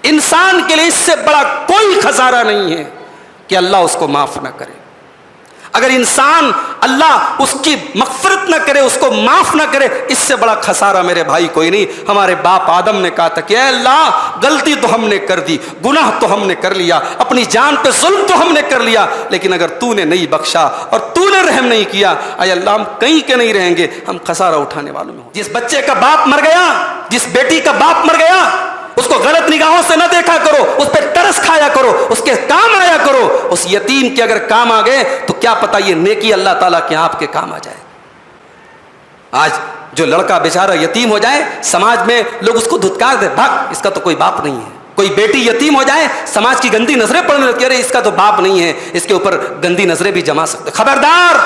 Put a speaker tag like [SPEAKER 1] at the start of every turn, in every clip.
[SPEAKER 1] انسان کے لیے اس سے بڑا کوئی خسارہ نہیں ہے کہ اللہ اس کو معاف نہ کرے. اگر انسان اللہ اس کی مغفرت نہ کرے، اس کو معاف نہ کرے، اس سے بڑا خسارہ میرے بھائی کوئی نہیں. ہمارے باپ آدم نے کہا تھا کہ اے اللہ غلطی تو ہم نے کر دی، گناہ تو ہم نے کر لیا، اپنی جان پہ ظلم تو ہم نے کر لیا، لیکن اگر تو نے نہیں بخشا اور تو نے رحم نہیں کیا، اے اللہ ہم کہیں کے نہیں رہیں گے، ہم خسارہ اٹھانے والوں میں ہوں. جس بچے کا باپ مر گیا، جس بیٹی کا باپ مر گیا، اس کو غلط نگاہوں سے نہ دیکھا کرو، اس پہ ترس کھایا کرو، اس کے کام آیا کرو. اس یتیم کے اگر کام آ گئے تو کیا پتا یہ نیکی اللہ تعالیٰ کے آپ کے کام آ جائے. آج جو لڑکا بیچارہ یتیم ہو جائے، سماج میں لوگ اس کو دھتکار دے، بھاگ اس کا تو کوئی باپ نہیں ہے. کوئی بیٹی یتیم ہو جائے، سماج کی گندی نظریں پڑنے لگتی ہیں، ارے اس کا تو باپ نہیں ہے، اس کے اوپر گندی نظریں بھی جما سکتے. خبردار،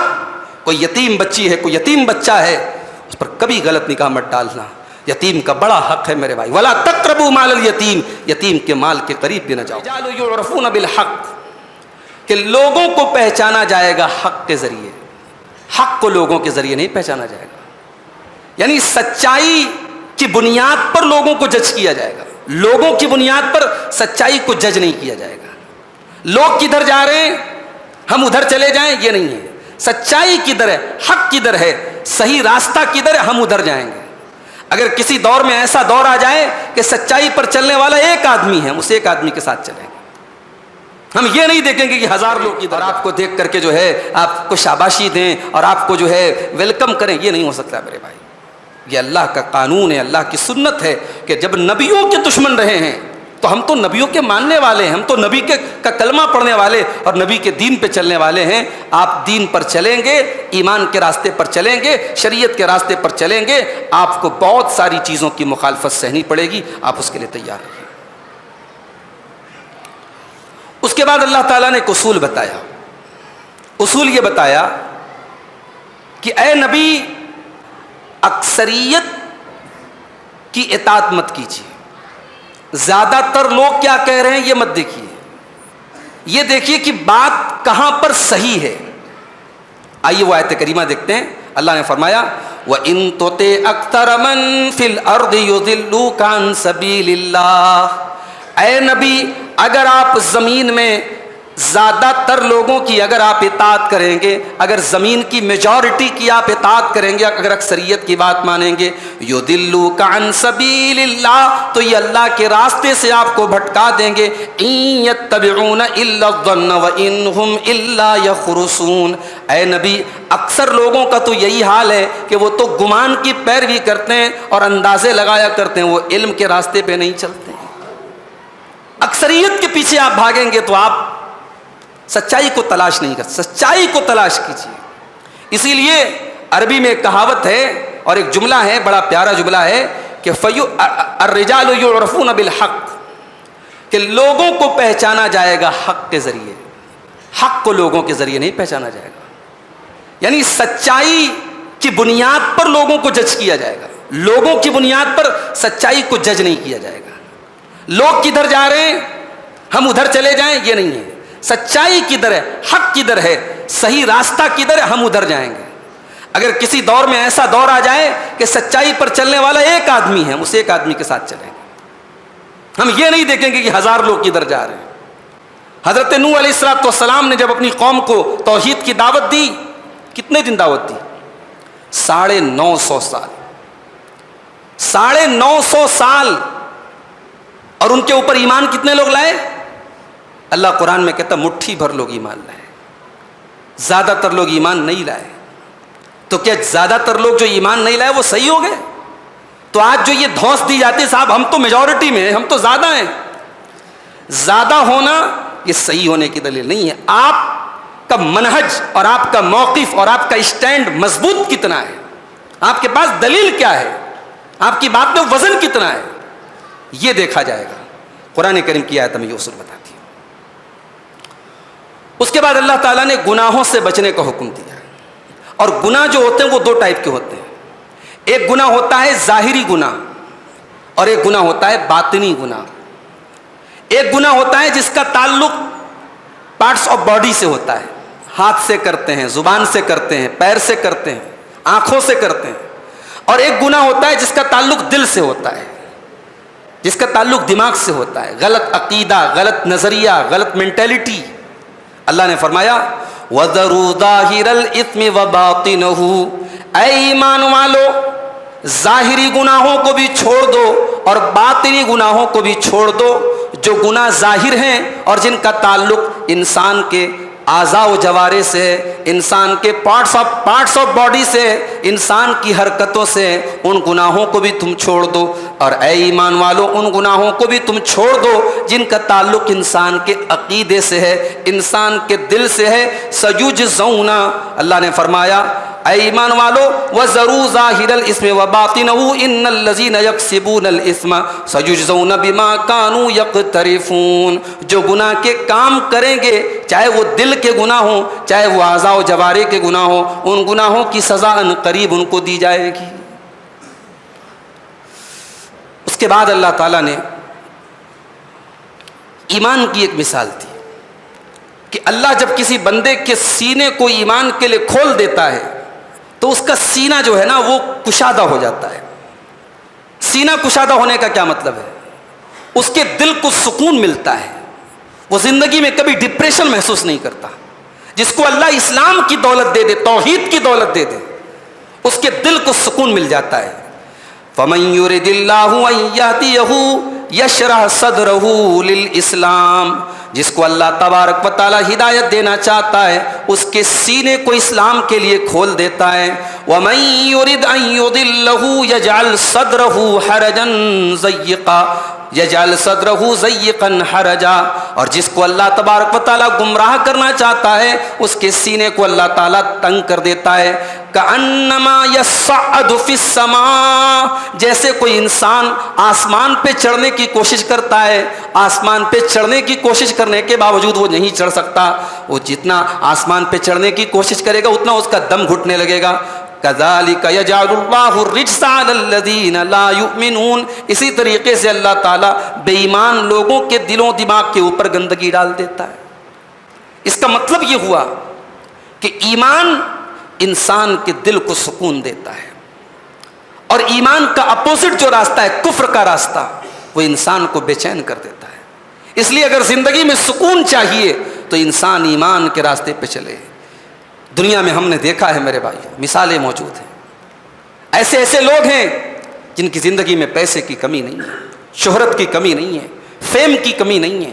[SPEAKER 1] کوئی یتیم بچی ہے، کوئی یتیم بچہ ہے، اس پر کبھی غلط نگاہ مت ڈالنا. یتیم کا بڑا حق ہے میرے بھائی. ولا تقربوا مال الیتیم، یتیم کے مال کے قریب بھی نہ جاؤ. رجال یعرفون بالحق، کہ لوگوں کو پہچانا جائے گا حق کے ذریعے. حق کو لوگوں کے ذریعے نہیں پہچانا جائے گا، یعنی سچائی کی بنیاد پر لوگوں کو جج کیا جائے گا. لوگوں کی بنیاد پر سچائی کو جج نہیں کیا جائے گا. لوگ کدھر جا رہے ہیں ہم ادھر چلے جائیں، یہ نہیں ہے. سچائی کدھر ہے، حق کدھر ہے، صحیح راستہ کدھر ہے، ہم ادھر جائیں گے. اگر کسی دور میں ایسا دور آ جائے کہ سچائی پر چلنے والا ایک آدمی ہے، ہم اس ایک آدمی کے ساتھ چلیں گے. ہم یہ نہیں دیکھیں گے کہ ہزار لوگ ادھر آپ کو دیکھ کر کے جو ہے آپ کو شاباشی دیں اور آپ کو جو ہے ویلکم کریں. یہ نہیں ہو سکتا میرے بھائی. یہ اللہ کا قانون ہے، اللہ کی سنت ہے کہ جب نبیوں کے دشمن رہے ہیں تو ہم تو نبیوں کے ماننے والے ہیں، ہم تو نبی کا کلمہ پڑھنے والے اور نبی کے دین پہ چلنے والے ہیں. آپ دین پر چلیں گے، ایمان کے راستے پر چلیں گے، شریعت کے راستے پر چلیں گے، آپ کو بہت ساری چیزوں کی مخالفت سہنی پڑے گی، آپ اس کے لیے تیار رہیے. اس کے بعد اللہ تعالیٰ نے ایک اصول بتایا. اصول یہ بتایا کہ اے نبی اکثریت کی اطاعت مت کیجیے. زیادہ تر لوگ کیا کہہ رہے ہیں یہ مت دیکھیے، یہ دیکھیے کہ بات کہاں پر صحیح ہے. آئیے وہ آیت کریمہ دیکھتے ہیں. اللہ نے فرمایا وَإِن تُطِعْ أَكْثَرَ مَن فِي الْأَرْضِ يُضِلُّوكَ عَن سَبِيلِ اللَّهِ، اے نبی اگر آپ زمین میں زیادہ تر لوگوں کی اگر آپ اطاعت کریں گے، اگر زمین کی میجورٹی کی آپ اطاعت کریں گے، اگر اکثریت کی بات مانیں گے، یضلوک عن سبیل اللہ، تو یہ اللہ کے راستے سے آپ کو بھٹکا دیں گے. ان یتبعون الا الظن وان هم الا یخرصون، اے نبی اکثر لوگوں کا تو یہی حال ہے کہ وہ تو گمان کی پیروی کرتے ہیں اور اندازے لگایا کرتے ہیں، وہ علم کے راستے پہ نہیں چلتے ہیں. اکثریت کے پیچھے آپ بھاگیں گے تو آپ سچائی کو تلاش نہیں کر. سچائی کو تلاش کیجیے. اسی لیے عربی میں ایک کہاوت ہے اور ایک جملہ ہے، بڑا پیارا جملہ ہے کہ الرجال یعرفون بالحق، کہ لوگوں کو پہچانا جائے گا حق کے ذریعے. حق کو لوگوں کے ذریعے نہیں پہچانا جائے گا، یعنی سچائی کی بنیاد پر لوگوں کو جج کیا جائے گا. لوگوں کی بنیاد پر سچائی کو جج نہیں کیا جائے گا. لوگ کدھر جا رہے ہیں ہم ادھر چلے جائیں، یہ نہیں ہے. سچائی کدھر ہے، حق کدھر ہے، صحیح راستہ کدھر ہے، ہم ادھر جائیں گے. اگر کسی دور میں ایسا دور آ جائے کہ سچائی پر چلنے والا ایک آدمی ہے، ہم اس ایک آدمی کے ساتھ چلیں گے. ہم یہ نہیں دیکھیں گے کہ ہزار لوگ کدھر جا رہے ہیں. حضرت نوح علیہ السلام نے جب اپنی قوم کو توحید کی دعوت دی، کتنے دن دعوت دی؟ 950 سال. 950 سال. اور ان کے اوپر ایمان کتنے لوگ لائے؟ اللہ قرآن میں کہتا مٹھی بھر لوگ ایمان لائے، زیادہ تر لوگ ایمان نہیں لائے. تو کیا زیادہ تر لوگ جو ایمان نہیں لائے وہ صحیح ہو گئے؟ تو آج جو یہ دھوس دی جاتی ہے صاحب ہم تو میجورٹی میں ہیں، ہم تو زیادہ ہیں. زیادہ ہونا یہ صحیح ہونے کی دلیل نہیں ہے. آپ کا منہج اور آپ کا موقف اور آپ کا اسٹینڈ مضبوط کتنا ہے، آپ کے پاس دلیل کیا ہے، آپ کی بات میں وزن کتنا ہے، یہ دیکھا جائے گا. قرآن کریم کی آیت ہمیں یہ اصول بتاتی ہے. اس کے بعد اللہ تعالیٰ نے گناہوں سے بچنے کا حکم دیا. اور گناہ جو ہوتے ہیں وہ 2 ٹائپ کے ہوتے ہیں. ایک گناہ ہوتا ہے ظاہری گناہ اور ایک گناہ ہوتا ہے باطنی گناہ. ایک گناہ ہوتا ہے جس کا تعلق پارٹس آف باڈی سے ہوتا ہے، ہاتھ سے کرتے ہیں، زبان سے کرتے ہیں، پیر سے کرتے ہیں، آنکھوں سے کرتے ہیں. اور ایک گناہ ہوتا ہے جس کا تعلق دل سے ہوتا ہے. جس کا تعلق دماغ سے ہوتا ہے، غلط عقیدہ، غلط نظریہ، غلط مینٹیلٹی. اللہ نے فرمایا وَذَرُوا ظَاهِرَ الْإِثْمِ وَبَاطِنَهُ، اے ایمان والو ظاہری گناہوں کو بھی چھوڑ دو اور باطنی گناہوں کو بھی چھوڑ دو. جو گناہ ظاہر ہیں اور جن کا تعلق انسان کے اعضاء و جوارح سے، انسان کے پارٹس آف باڈی سے، انسان کی حرکتوں سے، ان گناہوں کو بھی تم چھوڑ دو. اور اے ایمان والو ان گناہوں کو بھی تم چھوڑ دو جن کا تعلق انسان کے عقیدے سے ہے، انسان کے دل سے ہے. سَيُجْزَوْنَ، اللہ نے فرمایا اے ایمان والو وَذَرُوا ظَاهِرَ الْإِثْمِ وَبَاطِنَهُ إِنَّ الَّذِينَ يَكْسِبُونَ الْإِثْمَ سَيُجْزَوْنَ بِمَا كَانُوا يَقْتَرِفُونَ. جو گناہ کے کام کریں گے، چاہے وہ دل کے گناہ ہوں، چاہے وہ اعضاء و جوارح کے گناہ ہوں، ان گناہوں کی سزا ان قریب ان کو دی جائے گی. اس کے بعد اللہ تعالیٰ نے ایمان کی ایک مثال دی کہ اللہ جب کسی بندے کے سینے کو ایمان کے لیے کھول دیتا ہے تو اس کا سینہ جو ہے نا وہ کشادہ ہو جاتا ہے. سینہ کشادہ ہونے کا کیا مطلب ہے؟ اس کے دل کو سکون ملتا ہے، وہ زندگی میں کبھی ڈپریشن محسوس نہیں کرتا. جس کو اللہ اسلام کی دولت دے دے، توحید کی دولت دے دے، اس کے دل کو سکون مل جاتا ہے. فَمَن يُرِدِ اللَّهُ أَن يَهْدِيَهُ يَشْرَحْ صَدْرَهُ لِلْإِسْلَامِ، جس کو اللہ تبارک و تعالی ہدایت دینا چاہتا ہے اس کے سینے کو اسلام کے لیے کھول دیتا ہے. وَمَن يُرِدْ أَن يُضِلَّهُ يَجْعَلْ صَدْرَهُ حَرَجًا ضَيِّقًا یجعل صدرہ ضیقا حرجا، اور جس کو اللہ تبارک و تعالیٰ گمراہ کرنا چاہتا ہے اس کے سینے کو اللہ تعالیٰ تنگ کر دیتا ہے. کأنما یصعد فی السماء، جیسے کوئی انسان آسمان پہ چڑھنے کی کوشش کرتا ہے، آسمان پہ چڑھنے کی کوشش کرنے کے باوجود وہ نہیں چڑھ سکتا. وہ جتنا آسمان پہ چڑھنے کی کوشش کرے گا اتنا اس کا دم گھٹنے لگے گا. کذالک یجعل اللہ الرجس علی الذین لا یؤمنون، اسی طریقے سے اللہ تعالیٰ بے ایمان لوگوں کے دلوں دماغ کے اوپر گندگی ڈال دیتا ہے. اس کا مطلب یہ ہوا کہ ایمان انسان کے دل کو سکون دیتا ہے، اور ایمان کا اپوزٹ جو راستہ ہے کفر کا راستہ، وہ انسان کو بے چین کر دیتا ہے. اس لیے اگر زندگی میں سکون چاہیے تو انسان ایمان کے راستے پہ چلے. دنیا میں ہم نے دیکھا ہے میرے بھائی، مثالیں موجود ہیں. ایسے ایسے لوگ ہیں جن کی زندگی میں پیسے کی کمی نہیں ہے، شہرت کی کمی نہیں ہے، فیم کی کمی نہیں ہے،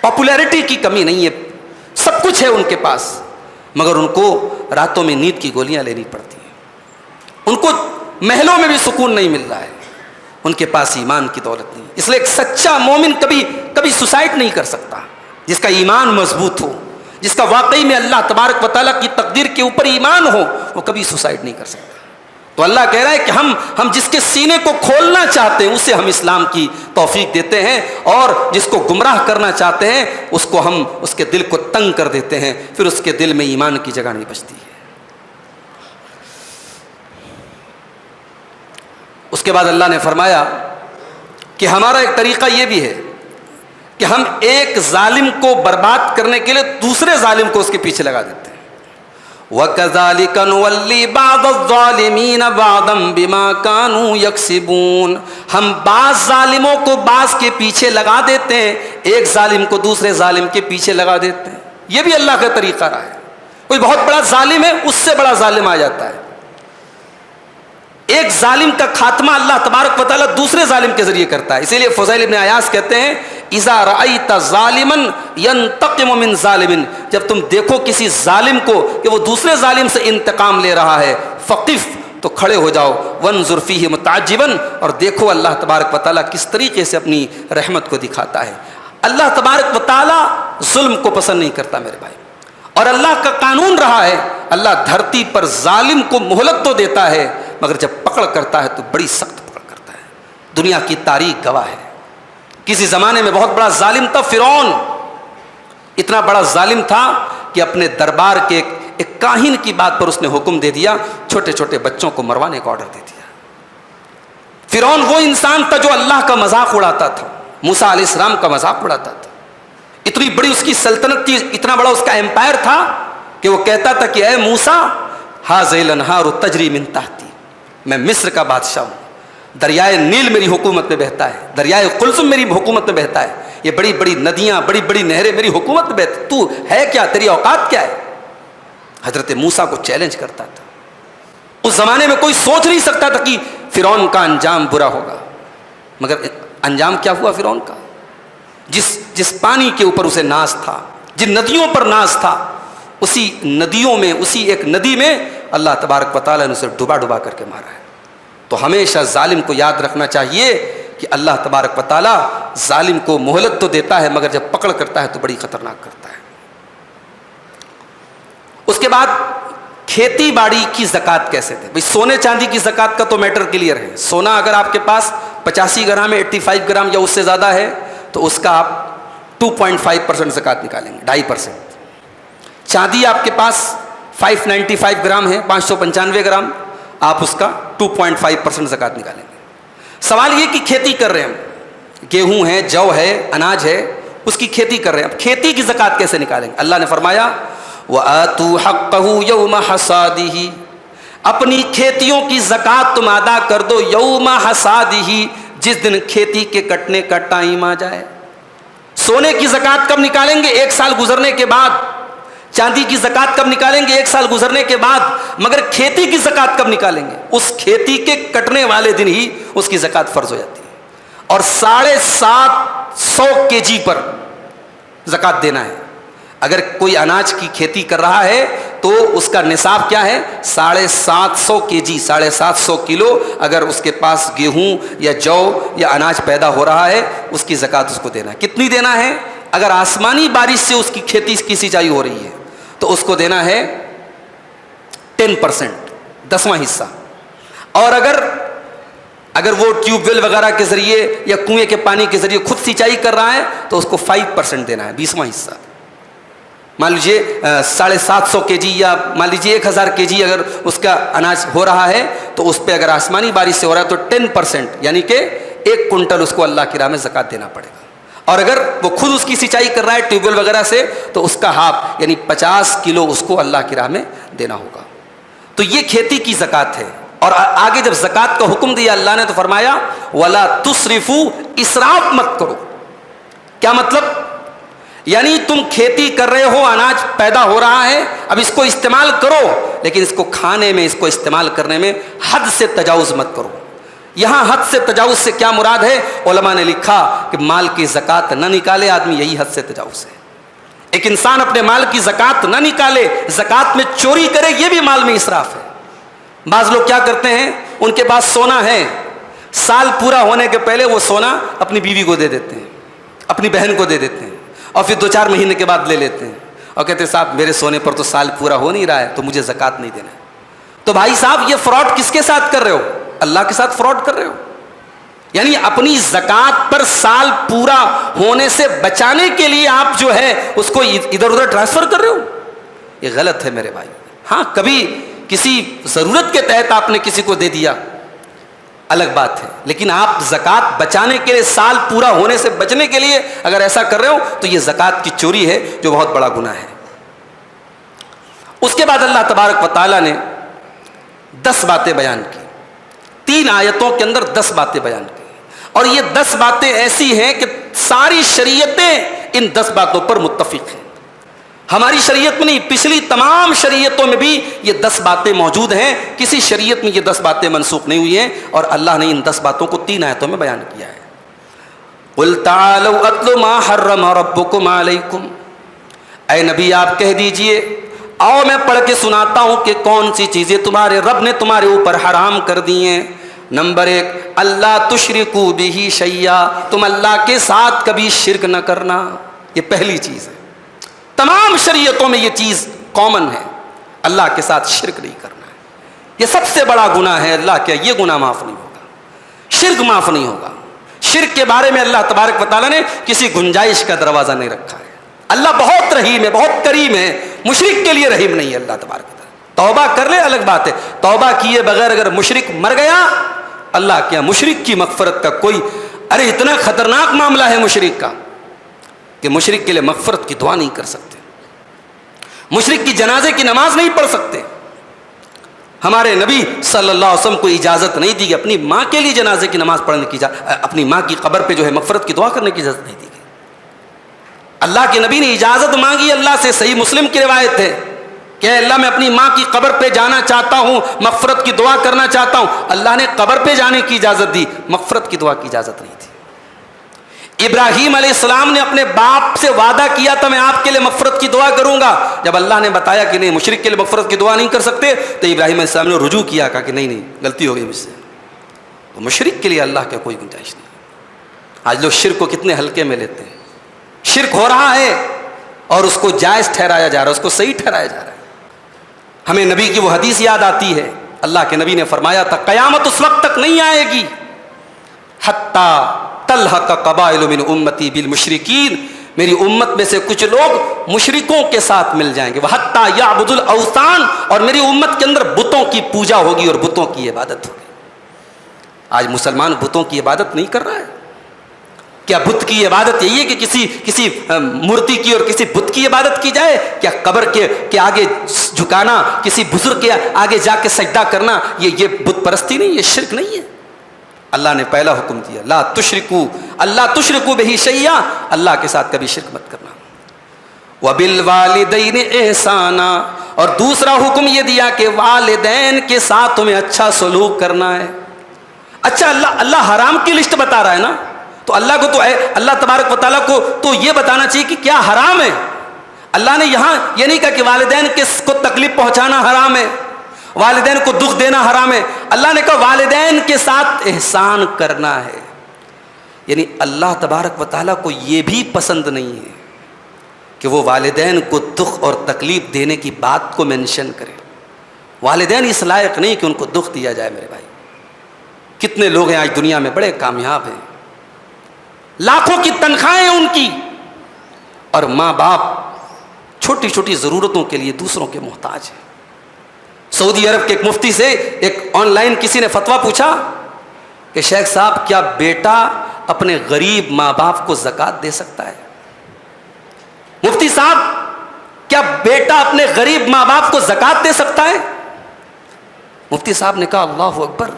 [SPEAKER 1] پاپولیرٹی کی کمی نہیں ہے، سب کچھ ہے ان کے پاس، مگر ان کو راتوں میں نیند کی گولیاں لینی پڑتی ہیں. ان کو محلوں میں بھی سکون نہیں مل رہا ہے، ان کے پاس ایمان کی دولت نہیں. اس لیے ایک سچا مومن کبھی سوسائڈ نہیں کر سکتا. جس کا ایمان مضبوط ہو، جس کا واقعی میں اللہ تبارک و تعالیٰ کی تقدیر کے اوپر ایمان ہو، وہ کبھی سوسائڈ نہیں کر سکتا. تو اللہ کہہ رہا ہے کہ ہم جس کے سینے کو کھولنا چاہتے ہیں اسے ہم اسلام کی توفیق دیتے ہیں، اور جس کو گمراہ کرنا چاہتے ہیں اس کو ہم اس کے دل کو تنگ کر دیتے ہیں، پھر اس کے دل میں ایمان کی جگہ نہیں بچتی ہے. اس کے بعد اللہ نے فرمایا کہ ہمارا ایک طریقہ یہ بھی ہے کہ ہم ایک ظالم کو برباد کرنے کے لیے دوسرے ظالم کو اس کے پیچھے لگا دیتے ہیں. وَكَذَلِكَ نُوَلِّي بَعْضَ الظَّالِمِينَ بَعْضًا بِمَا كَانُوا يَكْسِبُونَ، ہم بعض ظالموں کو بعض کے پیچھے لگا دیتے ہیں، ایک ظالم کو دوسرے ظالم کے پیچھے لگا دیتے ہیں. یہ بھی اللہ کا طریقہ رہا ہے. کوئی بہت بڑا ظالم ہے، اس سے بڑا ظالم آ جاتا ہے. ایک ظالم کا خاتمہ اللہ تبارک و تعالیٰ دوسرے ظالم کے ذریعے کرتا ہے. اسی لیے فضیل ابن عیاض کہتے ہیں اذا رأیت ظالما ینتقم من ظالم، جب تم دیکھو کسی ظالم کو کہ وہ دوسرے ظالم سے انتقام لے رہا ہے، فقف، تو کھڑے ہو جاؤ، وانظر فیہ متعجبا، اور دیکھو اللہ تبارک و تعالیٰ کس طریقے سے اپنی رحمت کو دکھاتا ہے. اللہ تبارک و تعالیٰ ظلم کو پسند نہیں کرتا میرے بھائی، اور اللہ کا قانون رہا ہے اللہ دھرتی پر ظالم کو مہلت تو دیتا ہے مگر جب پکڑ کرتا ہے تو بڑی سخت پکڑ کرتا ہے. دنیا کی تاریخ گواہ ہے. کسی زمانے میں بہت بڑا ظالم تھا فرعون. اتنا بڑا ظالم تھا کہ اپنے دربار کے ایک کاہن کی بات پر اس نے حکم دے دیا، چھوٹے چھوٹے بچوں کو مروانے کا آرڈر دے دیا. فرعون وہ انسان تھا جو اللہ کا مذاق اڑاتا تھا، موسیٰ علیہ السلام کا مذاق اڑاتا تھا. اتنی بڑی اس کی سلطنت تھی، اتنا بڑا اس کا امپائر تھا کہ وہ کہتا تھا کہ اے موسیٰ، ھذہ الانہار تجری من تحتی، میں مصر کا بادشاہ ہوں، دریائے نیل میری حکومت میں بہتا ہے, دریائے قلزم میری حکومت میں بہتا ہے, یہ بڑی بڑی ندیاں, بڑی بڑی نہریں میری حکومت میں بہتی, تو ہے کیا, تیری اوقات کیا ہے؟ حضرت موسیٰ کو چیلنج کرتا تھا. اس زمانے میں کوئی سوچ نہیں سکتا تھا کہ فرعون کا انجام برا ہوگا, مگر انجام کیا ہوا فرعون کا؟ جس پانی کے اوپر اسے ناز تھا, جن ندیوں پر ناز تھا, اسی ندیوں میں, اسی ایک ندی میں اللہ تبارک و تعالیٰ نے اسے ڈبا ڈبا کر کے مارا ہے. تو ہمیشہ ظالم کو یاد رکھنا چاہیے کہ اللہ تبارک و تعالیٰ ظالم کو مہلت تو دیتا ہے, مگر جب پکڑ کرتا ہے تو بڑی خطرناک کرتا ہے. اس کے بعد کھیتی باڑی کی زکوٰۃ کیسے دیں؟ بھائی سونے چاندی کی زکوٰۃ کا تو میٹر کلیئر ہے. سونا اگر آپ کے پاس 85 گرام ہے, 85 گرام یا اس سے زیادہ ہے, تو اس کا آپ 2.5% زکوٰۃ نکالیں گے, 2.5%. چاندی آپ کے پاس 595 گرام ہے, 595 گرام, آپ اس کا 2.5% زکوٰۃ نکالیں گے. سوال یہ کہ کھیتی کر رہے ہیں ہم, گیہوں ہے, جو ہے, اناج ہے, اس کی کھیتی کر رہے ہیں, اب کھیتی کی زکوٰۃ کیسے نکالیں گے؟ اللہ نے فرمایا وَآتُوا حَقَّهُ يَوْمَ حَصَادِهِ, اپنی کھیتیوں کی زکوٰۃ تم ادا کر دو یوم حصادہ, جس دن کھیتی کے کٹنے کا ٹائم آ جائے. سونے کی زکوٰۃ کب نکالیں گے؟ 1 سال گزرنے کے بعد. چاندی کی زکوٰۃ کب نکالیں گے؟ 1 سال گزرنے کے بعد. مگر کھیتی کی زکوٰۃ کب نکالیں گے؟ اس کھیتی کے کٹنے والے دن ہی اس کی زکوٰۃ فرض ہو جاتی ہے. اور 750 kg پر زکوٰۃ دینا ہے. اگر کوئی اناج کی کھیتی کر رہا ہے تو اس کا نصاب کیا ہے؟ 750 kg, 750 کلو. اگر اس کے پاس گیہوں یا جو یا اناج پیدا ہو رہا ہے, اس کی زکوٰۃ اس کو دینا ہے. کتنی دینا ہے؟ اگر آسمانی بارش سے اس کی کھیتی کی سینچائی ہو رہی ہے تو اس کو دینا ہے 10%, 10واں حصہ. اور اگر وہ ٹیوب ویل وغیرہ کے ذریعے یا کنویں کے پانی کے ذریعے خود سینچائی کر رہا ہے تو اس کو 5% دینا ہے, 20واں حصہ. مان لیجیے 750 kg یا مان لیجیے 1000 kg اگر اس کا اناج ہو رہا ہے تو اس پہ اگر آسمانی بارش سے ہو رہا ہے تو 10%, یعنی کہ 1 کنٹل اس کو اللہ کی راہ میں زکوٰۃ دینا پڑے گا. اور اگر وہ خود اس کی سینچائی کر رہا ہے ٹیوب ویل وغیرہ سے تو اس کا ہاف, یعنی 50 کلو اس کو اللہ کی راہ میں دینا ہوگا. تو یہ کھیتی کی زکوٰۃ ہے. اور آگے جب زکوٰۃ کا حکم دیا اللہ نے تو فرمایا وَلَا تُسْرِفُوا, اسراف مت کرو. کیا مطلب؟ یعنی تم کھیتی کر رہے ہو, اناج پیدا ہو رہا ہے, اب اس کو استعمال کرو, لیکن اس کو کھانے میں, اس کو استعمال کرنے میں حد سے تجاوز مت کرو. یہاں حد سے تجاوز سے کیا مراد ہے؟ علماء نے لکھا کہ مال کی زکوٰۃ نہ نکالے آدمی, یہی حد سے تجاوز ہے. ایک انسان اپنے مال کی زکوٰۃ نہ نکالے, زکوٰۃ میں چوری کرے, یہ بھی مال میں اسراف ہے. بعض لوگ کیا کرتے ہیں, ان کے پاس سونا ہے, سال پورا ہونے کے پہلے وہ سونا اپنی بیوی کو دے دیتے ہیں, اپنی بہن کو دے دیتے ہیں, اور پھر 2-4 مہینے کے بعد لے لیتے ہیں اور کہتے ہیں صاحب میرے سونے پر تو سال پورا ہو نہیں رہا ہے تو مجھے زکوٰۃ نہیں دینا. تو بھائی صاحب یہ فراڈ کس کے ساتھ کر رہے ہو؟ اللہ کے ساتھ فراڈ کر رہے ہو. یعنی اپنی زکوٰۃ پر سال پورا ہونے سے بچانے کے لیے آپ جو ہے اس کو ادھر ادھر ٹرانسفر کر رہے ہو, یہ غلط ہے میرے بھائی. ہاں کبھی کسی ضرورت کے تحت آپ نے کسی کو دے دیا, الگ بات ہے, لیکن آپ زکوٰۃ بچانے کے لیے, سال پورا ہونے سے بچنے کے لیے اگر ایسا کر رہے ہو تو یہ زکوٰۃ کی چوری ہے, جو بہت بڑا گناہ ہے. اس کے بعد اللہ تبارک و تعالیٰ نے 10 باتیں بیان کی, 3 آیتوں کے اندر 10 باتیں بیان کی, اور یہ 10 باتیں ایسی ہیں کہ ساری شریعتیں ان 10 باتوں پر متفق ہیں. ہماری شریعت میں نہیں, پچھلی تمام شریعتوں میں بھی یہ 10 باتیں موجود ہیں, کسی شریعت میں یہ 10 باتیں منسوخ نہیں ہوئی ہیں, اور اللہ نے ان 10 باتوں کو 3 آیتوں میں بیان کیا ہے. قُلْ تَعَالَوْا أَتْلُ مَا حَرَّمَ رَبُّكُمْ عَلَيْكُمْ, اے نبی آپ کہہ دیجئے, آؤ میں پڑھ کے سناتا ہوں کہ کون سی چیزیں تمہارے رب نے تمہارے اوپر حرام کر دی ہیں. نمبر 1, اللہ تشرکوا بہ شیئا, تم اللہ کے ساتھ کبھی شرک نہ کرنا. یہ پہلی چیز ہے. تمام شریعتوں میں یہ چیز کامن ہے, اللہ کے ساتھ شرک نہیں کرنا ہے. یہ سب سے بڑا گناہ ہے. اللہ کیا یہ گناہ معاف نہیں ہوگا, شرک معاف نہیں ہوگا. شرک کے بارے میں اللہ تبارک و تعالیٰ نے کسی گنجائش کا دروازہ نہیں رکھا ہے. اللہ بہت رحیم ہے, بہت کریم ہے, مشرک کے لیے رحیم نہیں ہے اللہ تبارک و تعالیٰ. توبہ کر لے الگ بات ہے, توبہ کیے بغیر اگر مشرک مر گیا, اللہ کیا مشرک کی مغفرت کا کوئی, ارے اتنا خطرناک معاملہ ہے مشرک کا کہ مشرک کے لیے مغفرت کی دعا نہیں کر سکتے, مشرک کی جنازے کی نماز نہیں پڑھ سکتے. ہمارے نبی صلی اللہ علیہ وسلم کو اجازت نہیں دی کہ اپنی ماں کے لیے جنازے کی نماز پڑھنے کی اپنی ماں کی قبر پہ جو ہے مغفرت کی دعا کرنے کی اجازت نہیں دی گئی. اللہ کے نبی نے اجازت مانگی اللہ سے. صحیح مسلم کی روایت ہے کہ اللہ میں اپنی ماں کی قبر پہ جانا چاہتا ہوں, مغفرت کی دعا کرنا چاہتا ہوں. اللہ نے قبر پہ جانے کی اجازت دی, مغفرت کی دعا کی اجازت نہیں دی. ابراہیم علیہ السلام نے اپنے باپ سے وعدہ کیا تھا میں آپ کے لیے مغفرت کی دعا کروں گا. جب اللہ نے بتایا کہ نہیں مشرک کے لیے مغفرت کی دعا نہیں کر سکتے تو ابراہیم علیہ السلام نے رجوع کیا, کہا کہ نہیں غلطی ہو گئی مجھ سے. تو مشرک کے لیے اللہ کا کوئی گنجائش نہیں. آج لوگ شرک کو کتنے ہلکے میں لیتے ہیں. شرک ہو رہا ہے اور اس کو جائز ٹھہرایا جا رہا ہے, اس کو صحیح ٹھہرایا جا رہا ہے. ہمیں نبی کی وہ حدیث یاد آتی ہے, اللہ کے نبی نے فرمایا تھا قیامت اس وقت تک نہیں آئے گی حتی تلحق قبائل من امتی بالمشرکین, میری امت میں سے کچھ لوگ مشرکوں کے ساتھ مل جائیں گے. وحتی یعبد الاوثان, اور میری امت کے اندر بتوں کی پوجا ہوگی اور بتوں کی عبادت ہوگی. آج مسلمان بتوں کی عبادت نہیں کر رہا ہے. کیا بت کی عبادت یہی ہے کہ کسی مورتی کی اور کسی بت کی عبادت کی جائے؟ کیا قبر کے آگے جھکانا, کسی بزرگ کے آگے جا کے سجدہ کرنا, یہ بت پرستی نہیں, یہ شرک نہیں ہے. اللہ نے پہلا حکم دیا لا تشرکو, اللہ تشرکو بہی شیئا, اللہ کے ساتھ کبھی شرک مت کرنا. وبالوالدین احسانا, اور دوسرا حکم یہ دیا کہ والدین کے ساتھ تمہیں اچھا سلوک کرنا ہے. اچھا اللہ حرام کی لسٹ بتا رہا ہے نا, تو اللہ کو تو اللہ تبارک و تعالیٰ کو تو یہ بتانا چاہیے کہ کیا حرام ہے. اللہ نے یہاں یہ نہیں کہا کہ والدین کو تکلیف پہنچانا حرام ہے, والدین کو دکھ دینا حرام ہے. اللہ نے کہا والدین کے ساتھ احسان کرنا ہے. یعنی اللہ تبارک و تعالیٰ کو یہ بھی پسند نہیں ہے کہ وہ والدین کو دکھ اور تکلیف دینے کی بات کو مینشن کرے. والدین اس لائق نہیں کہ ان کو دکھ دیا جائے. میرے بھائی کتنے لوگ ہیں آج دنیا میں بڑے کامیاب ہیں, لاکھوں کی تنخواہیں ان کی, اور ماں باپ چھوٹی چھوٹی ضرورتوں کے لیے دوسروں کے محتاج ہیں. سعودی عرب کے ایک مفتی سے ایک آن لائن کسی نے فتویٰ پوچھا کہ شیخ صاحب کیا بیٹا اپنے غریب ماں باپ کو زکوٰۃ دے سکتا ہے؟ مفتی صاحب کیا بیٹا اپنے غریب ماں باپ کو زکوٰۃ دے سکتا ہے؟ مفتی صاحب نے کہا اللہ اکبر,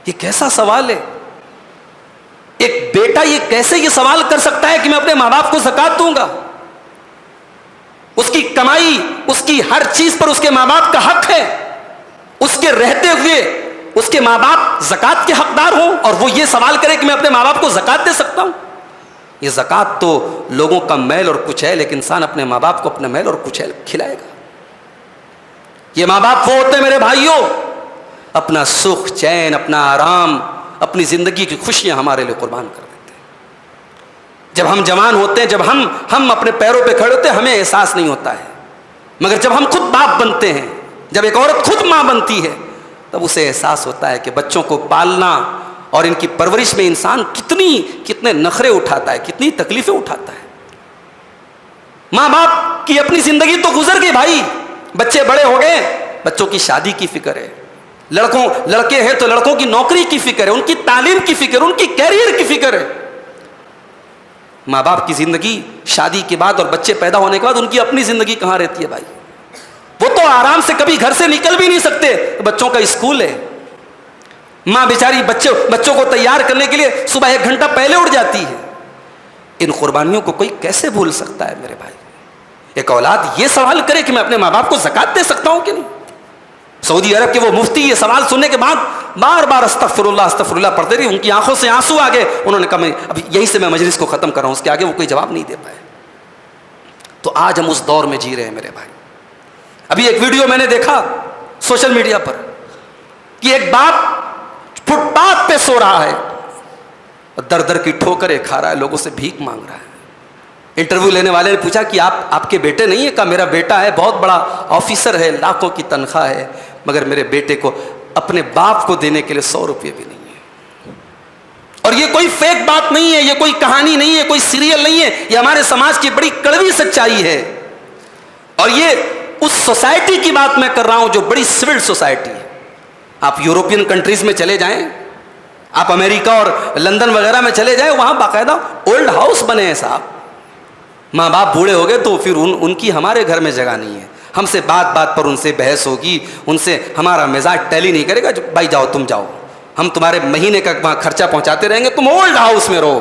[SPEAKER 1] یہ کیسا سوال ہے. ایک بیٹا یہ کیسے یہ سوال کر سکتا ہے کہ میں اپنے ماں باپ کو زکوٰۃ دوں گا؟ اس کی کمائی, اس کی ہر چیز پر اس کے ماں باپ کا حق ہے. اس کے رہتے ہوئے اس کے ماں باپ زکوٰۃ کے حقدار ہوں اور وہ یہ سوال کرے کہ میں اپنے ماں باپ کو زکوٰۃ دے سکتا ہوں. یہ زکوٰۃ تو لوگوں کا میل اور کچیل, ایک انسان اپنے ماں باپ کو اپنا میل اور کچیل کھلائے گا. یہ ماں باپ وہ ہوتے ہیں میرے بھائیوں, اپنا سکھ چین, اپنا آرام, اپنی زندگی کی خوشیاں ہمارے لیے قربان کر دیتے ہیں. جب ہم جوان ہوتے ہیں, جب ہم اپنے پیروں پہ کھڑے ہوتے ہیں, ہمیں احساس نہیں ہوتا ہے. مگر جب ہم خود باپ بنتے ہیں, جب ایک عورت خود ماں بنتی ہے, تب اسے احساس ہوتا ہے کہ بچوں کو پالنا اور ان کی پرورش میں انسان کتنے نخرے اٹھاتا ہے, کتنی تکلیفیں اٹھاتا ہے. ماں باپ کی اپنی زندگی تو گزر گئی بھائی, بچے بڑے ہو گئے, بچوں کی شادی کی فکر ہے, لڑکے ہیں تو لڑکوں کی نوکری کی فکر ہے, ان کی تعلیم کی فکر, ان کی کیریئر کی فکر ہے. ماں باپ کی زندگی شادی کے بعد اور بچے پیدا ہونے کے بعد ان کی اپنی زندگی کہاں رہتی ہے بھائی؟ وہ تو آرام سے کبھی گھر سے نکل بھی نہیں سکتے, بچوں کا اسکول ہے. ماں بیچاری بچوں کو تیار کرنے کے لیے صبح 1 گھنٹہ پہلے اٹھ جاتی ہے. ان قربانیوں کو کوئی کیسے بھول سکتا ہے میرے بھائی؟ ایک اولاد یہ سوال کرے کہ میں اپنے ماں باپ کو زکوٰۃ دے سکتا ہوں کہ نہیں. سعودی عرب کے وہ مفتی یہ سوال سننے کے بعد بار بار استغفر اللہ پڑھتے رہے. ان کی آنکھوں سے آنسو آ گئے. انہوں نے کہا میں اب یہیں سے میں مجلس کو ختم کر رہا ہوں, اس کے آگے وہ کوئی جواب نہیں دے پائے. تو آج ہم اس دور میں جی رہے ہیں میرے بھائی. ابھی ایک ویڈیو میں نے دیکھا سوشل میڈیا پر کہ ایک باپ فٹ پاتھ پہ سو رہا ہے, در در کی ٹھوکریں کھا رہا ہے, لوگوں سے بھیک مانگ رہا ہے. انٹرویو لینے والے نے پوچھا کہ آپ کے بیٹے نہیں ہے؟ کہا میرا بیٹا ہے, بہت بڑا آفیسر ہے, لاکھوں کی تنخواہ ہے, مگر میرے بیٹے کو اپنے باپ کو دینے کے لیے 100 روپے بھی نہیں ہے. اور یہ کوئی فیک بات نہیں ہے, یہ کوئی کہانی نہیں ہے, کوئی سیریل نہیں ہے, یہ ہمارے سماج کی بڑی کڑوی سچائی ہے. اور یہ اس سوسائٹی کی بات میں کر رہا ہوں جو بڑی سول سوسائٹی ہے. آپ یورپین کنٹریز میں چلے جائیں, آپ امریکہ اور لندن وغیرہ میں چلے جائیں, وہاں باقاعدہ اولڈ ہاؤس بنے ہیں صاحب. ماں باپ بوڑھے ہو گئے تو پھر ان کی ہمارے گھر میں جگہ نہیں ہے. ہم سے بات بات پر ان سے بحث ہوگی، ان سے ہمارا مزاج ٹیلی نہیں کرے گا، بھائی جاؤ تم جاؤ، ہم تمہارے مہینے کا وہاں خرچہ پہنچاتے رہیں گے، تم اولڈ ہاؤس میں رہو،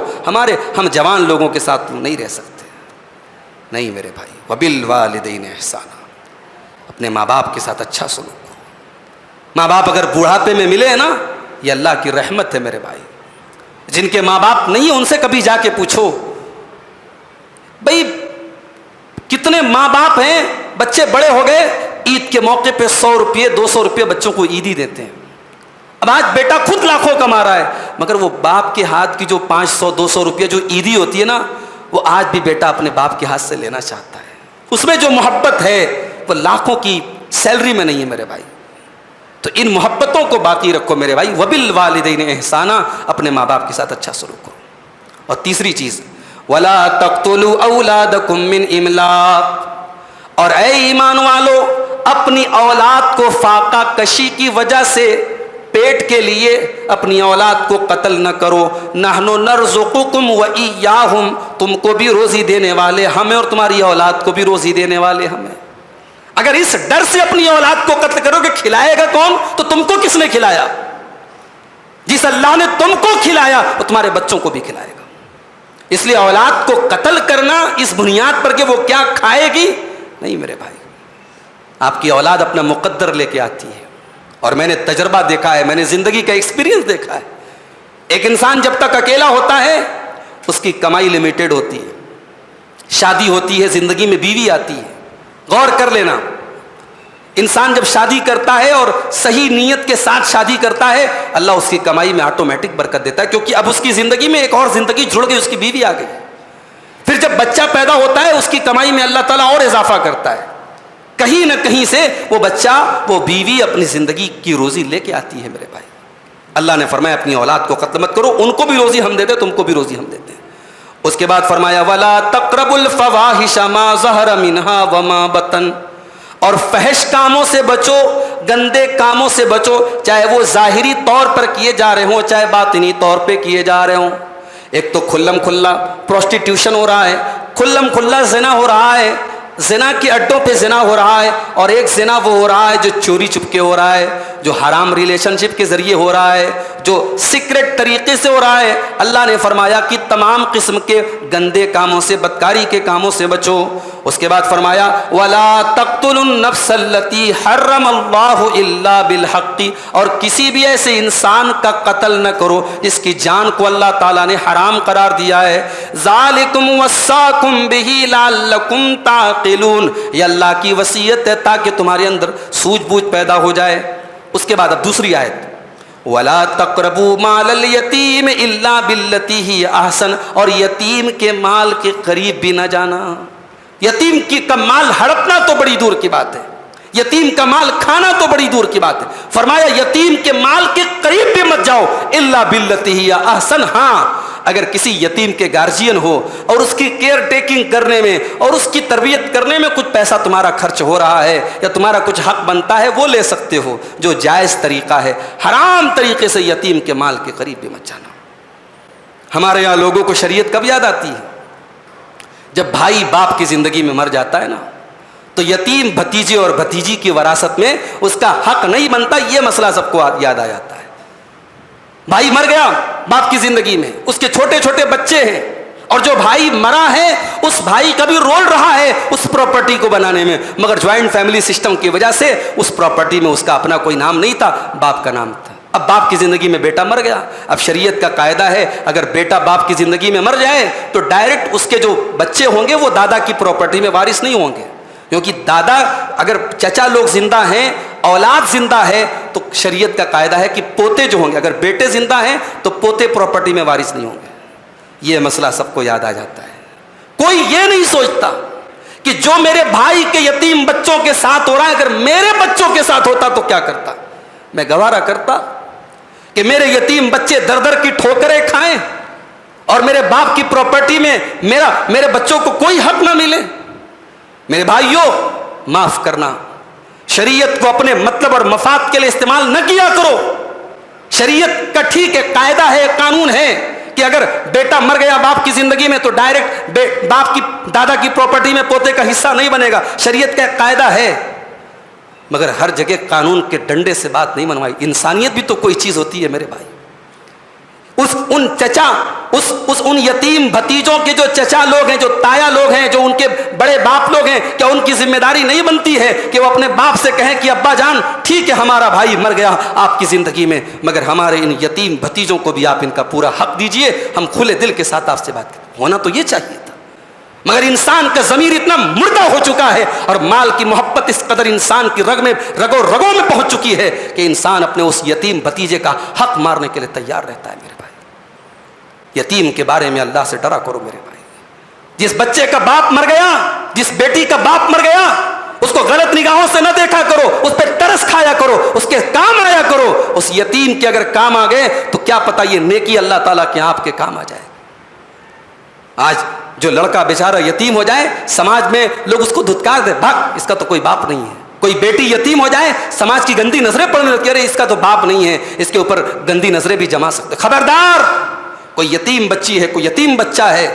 [SPEAKER 1] ہم جوان لوگوں کے ساتھ نہیں رہ سکتے۔ نہیں میرے بھائی، وبالوالدین احسانا، اپنے ماں باپ کے ساتھ اچھا سلوک کرو۔ ماں باپ اگر بوڑھاپے میں ملے نا، یہ اللہ کی رحمت ہے میرے بھائی۔ جن کے ماں باپ نہیں ہیں ان سے کبھی جا کے پوچھو، بھائی کتنے ماں باپ ہیں، بچے بڑے ہو گئے، عید کے موقع پہ 100 روپئے 200 روپئے بچوں کو عیدی دیتے ہیں۔ اب آج بیٹا خود لاکھوں کما رہا ہے، مگر وہ باپ کے ہاتھ کی جو 500 200 روپئے جو عیدی ہوتی ہے نا، وہ آج بھی بیٹا اپنے باپ کے ہاتھ سے لینا چاہتا ہے۔ اس میں جو محبت ہے وہ لاکھوں کی سیلری میں نہیں ہے میرے بھائی۔ تو ان محبتوں کو باقی رکھو میرے بھائی، وبالوالدین احسانا، اپنے ماں باپ کے ساتھ اچھا سلوک کرو۔ اور تیسری چیز، ولا تقتلوا اولادکم من املاق، اور اے ایمان والو اپنی اولاد کو فاقہ کشی کی وجہ سے، پیٹ کے لیے اپنی اولاد کو قتل نہ کرو۔ نحن نرزقکم وإیاہم، تم کو بھی روزی دینے والے ہمیں اور تمہاری اولاد کو بھی روزی دینے والے ہمیں۔ اگر اس ڈر سے اپنی اولاد کو قتل کرو کہ کھلائے گا کون، تو تم کو کس نے کھلایا؟ جس اللہ نے تم کو کھلایا وہ تمہارے بچوں کو بھی کھلائے گا۔ اس لیے اولاد کو قتل کرنا اس بنیاد پر کہ وہ کیا کھائے گی، نہیں میرے بھائی۔ آپ کی اولاد اپنا مقدر لے کے آتی ہے، اور میں نے تجربہ دیکھا ہے، میں نے زندگی کا ایکسپیرینس دیکھا ہے۔ ایک انسان جب تک اکیلا ہوتا ہے اس کی کمائی لمیٹڈ ہوتی ہے، شادی ہوتی ہے، زندگی میں بیوی آتی ہے۔ غور کر لینا، انسان جب شادی کرتا ہے اور صحیح نیت کے ساتھ شادی کرتا ہے، اللہ اس کی کمائی میں آٹومیٹک برکت دیتا ہے، کیونکہ اب اس کی زندگی میں ایک اور زندگی جڑ گئی، اس کی بیوی آ گئی۔ پھر جب بچہ پیدا ہوتا ہے اس کی کمائی میں اللہ تعالیٰ اور اضافہ کرتا ہے، کہیں نہ کہیں سے وہ بچہ، وہ بیوی اپنی زندگی کی روزی لے کے آتی ہے میرے بھائی۔ اللہ نے فرمایا اپنی اولاد کو قتل مت کرو، ان کو بھی روزی ہم دیتے، تم کو بھی روزی ہم دیتے ہیں۔ اس کے بعد فرمایا وَلَا تَقْرَبُوا الْفَوَاحِشَ مَا ظَهَرَ مِنْهَا وَمَا بَطَنَ، اور فحش کاموں سے بچو، گندے کاموں سے بچو، چاہے وہ ظاہری طور پر کیے جا رہے ہوں چاہے باطنی طور پہ کیے جا رہے ہوں۔ ایک تو کھلم کھلا پروسٹیٹیوشن ہو رہا ہے، کھلم کھلا زنا ہو رہا ہے، زنا کے اڈوں پہ زنا ہو رہا ہے، اور ایک زنا وہ ہو رہا ہے جو چوری چھپ کے ہو رہا ہے، جو حرام ریلیشن شپ کے ذریعے ہو رہا ہے، جو سیکرٹ طریقے سے ہو رہا ہے۔ اللہ نے فرمایا کہ تمام قسم کے گندے کاموں سے، بدکاری کے کاموں سے بچو۔ اس کے بعد فرمایا وَلَا تَقْتُلُوا النَّفْسَ الَّتِي حَرَّمَ اللَّهُ إِلَّا بِالْحَقِّ، اور کسی بھی ایسے انسان کا قتل نہ کرو جس کی جان کو اللہ تعالیٰ نے حرام قرار دیا ہے۔ ذَلِكُمْ وَصَّاكُمْ بِهِ لَعَلَّكُمْ تَعْقِلُونَ، یہ اللہ کی وصیت ہے تاکہ تمہارے اندر سوجھ بوجھ پیدا ہو جائے۔ اس کے بعد اب دوسری آیت، وَلَا تَقْرَبُوا مَالَ الْيَتِيمِ إِلَّا بِالَّتِي هِيَ أَحْسَنُ، اور یتیم کے مال کے قریب بھی نہ جانا۔ یتیم کا مال ہڑپنا تو بڑی دور کی بات ہے، یتیم کا مال کھانا تو بڑی دور کی بات ہے۔ فرمایا یتیم کے مال کے قریب بھی مت جاؤ، الا باللتی ہی احسن، ہاں اگر کسی یتیم کے گارجین ہو اور اس کی کیئر ٹیکنگ کرنے میں اور اس کی تربیت کرنے میں کچھ پیسہ تمہارا خرچ ہو رہا ہے یا تمہارا کچھ حق بنتا ہے وہ لے سکتے ہو، جو جائز طریقہ ہے۔ حرام طریقے سے یتیم کے مال کے قریب بھی مت جانا۔ ہمارے یہاں لوگوں کو شریعت کب یاد آتی ہے؟ جب بھائی باپ کی زندگی میں مر جاتا ہے نا، تو یتیم بھتیجے اور بھتیجی کی وراثت میں اس کا حق نہیں بنتا، یہ مسئلہ سب کو یاد آ جاتا ہے۔ بھائی مر گیا باپ کی زندگی میں، اس کے چھوٹے چھوٹے بچے ہیں، اور جو بھائی مرا ہے اس بھائی کا بھی رول رہا ہے اس پراپرٹی کو بنانے میں، مگر جوائنٹ فیملی سسٹم کی وجہ سے اس پراپرٹی میں اس کا اپنا کوئی نام نہیں تھا، باپ کا نام تھا۔ اب باپ کی زندگی میں بیٹا مر گیا، اب شریعت کا قاعدہ ہے اگر بیٹا باپ کی زندگی میں مر جائے تو ڈائریکٹ اس کے جو بچے ہوں گے وہ دادا کی پراپرٹی میں وارث نہیں ہوں گے، کیونکہ دادا اگر چچا لوگ زندہ ہیں، اولاد زندہ ہے، تو شریعت کا قاعدہ ہے کہ پوتے جو ہوں گے، اگر بیٹے زندہ ہیں تو پوتے پراپرٹی میں وارث نہیں ہوں گے۔ یہ مسئلہ سب کو یاد آ جاتا ہے۔ کوئی یہ نہیں سوچتا کہ جو میرے بھائی کے یتیم بچوں کے ساتھ ہو رہا ہے اگر میرے بچوں کے ساتھ ہوتا تو کیا کرتا؟ میں گوارا کرتا کہ میرے یتیم بچے در در کی ٹھوکریں کھائیں اور میرے باپ کی پراپرٹی میں میرے بچوں کو کوئی حق نہ ملے؟ میرے بھائیوں، معاف کرنا، شریعت کو اپنے مطلب اور مفاد کے لیے استعمال نہ کیا کرو۔ شریعت کا ٹھیک ہے، قاعدہ ہے، قانون ہے کہ اگر بیٹا مر گیا باپ کی زندگی میں تو ڈائریکٹ باپ کی دادا کی پراپرٹی میں پوتے کا حصہ نہیں بنے گا، شریعت کا ایک قاعدہ ہے، مگر ہر جگہ قانون کے ڈنڈے سے بات نہیں منوائی۔ انسانیت بھی تو کوئی چیز ہوتی ہے میرے بھائی۔ ان یتیم بھتیجوں کے جو چچا لوگ ہیں، جو تایا لوگ ہیں، جو ان کے بڑے باپ لوگ ہیں، کیا ان کی ذمہ داری نہیں بنتی ہے کہ وہ اپنے باپ سے کہیں کہ ابا جان ٹھیک ہے ہمارا بھائی مر گیا آپ کی زندگی میں، مگر ہمارے ان یتیم بھتیجوں کو بھی آپ ان کا پورا حق دیجئے، ہم کھلے دل کے ساتھ آپ سے بات کریں۔ ہونا تو یہ چاہیے تھا، مگر انسان کا ضمیر اتنا مردہ ہو چکا ہے اور مال کی محبت اس قدر انسان کی رگوں میں پہنچ چکی ہے کہ انسان اپنے اس یتیم بھتیجے کا حق مارنے کے لیے تیار رہتا ہے۔ میرے بھائی، یتیم کے بارے میں اللہ سے ڈرا کرو میرے بھائی۔ جس بچے کا باپ مر گیا، جس بیٹی کا باپ مر گیا، اس کو غلط نگاہوں سے نہ دیکھا کرو، اس پہ ترس کھایا کرو، اس کے کام آیا کرو۔ اس یتیم کے اگر کام آ گئے تو کیا پتا یہ نیکی اللہ تعالیٰ کے آپ کے کام آ جائے۔ آج جو لڑکا بیچارہ یتیم ہو جائے، سماج میں لوگ اس کو دھتکار دے، بھاگ اس کا تو کوئی باپ نہیں ہے۔ کوئی بیٹی یتیم ہو جائے، سماج کی گندی نظریں پڑنے لگتی ہیں، ارے اس کا تو باپ نہیں ہے، اس کے اوپر گندی نظریں بھی جما سکتے۔ خبردار، کوئی یتیم بچی ہے، کوئی یتیم بچہ ہے،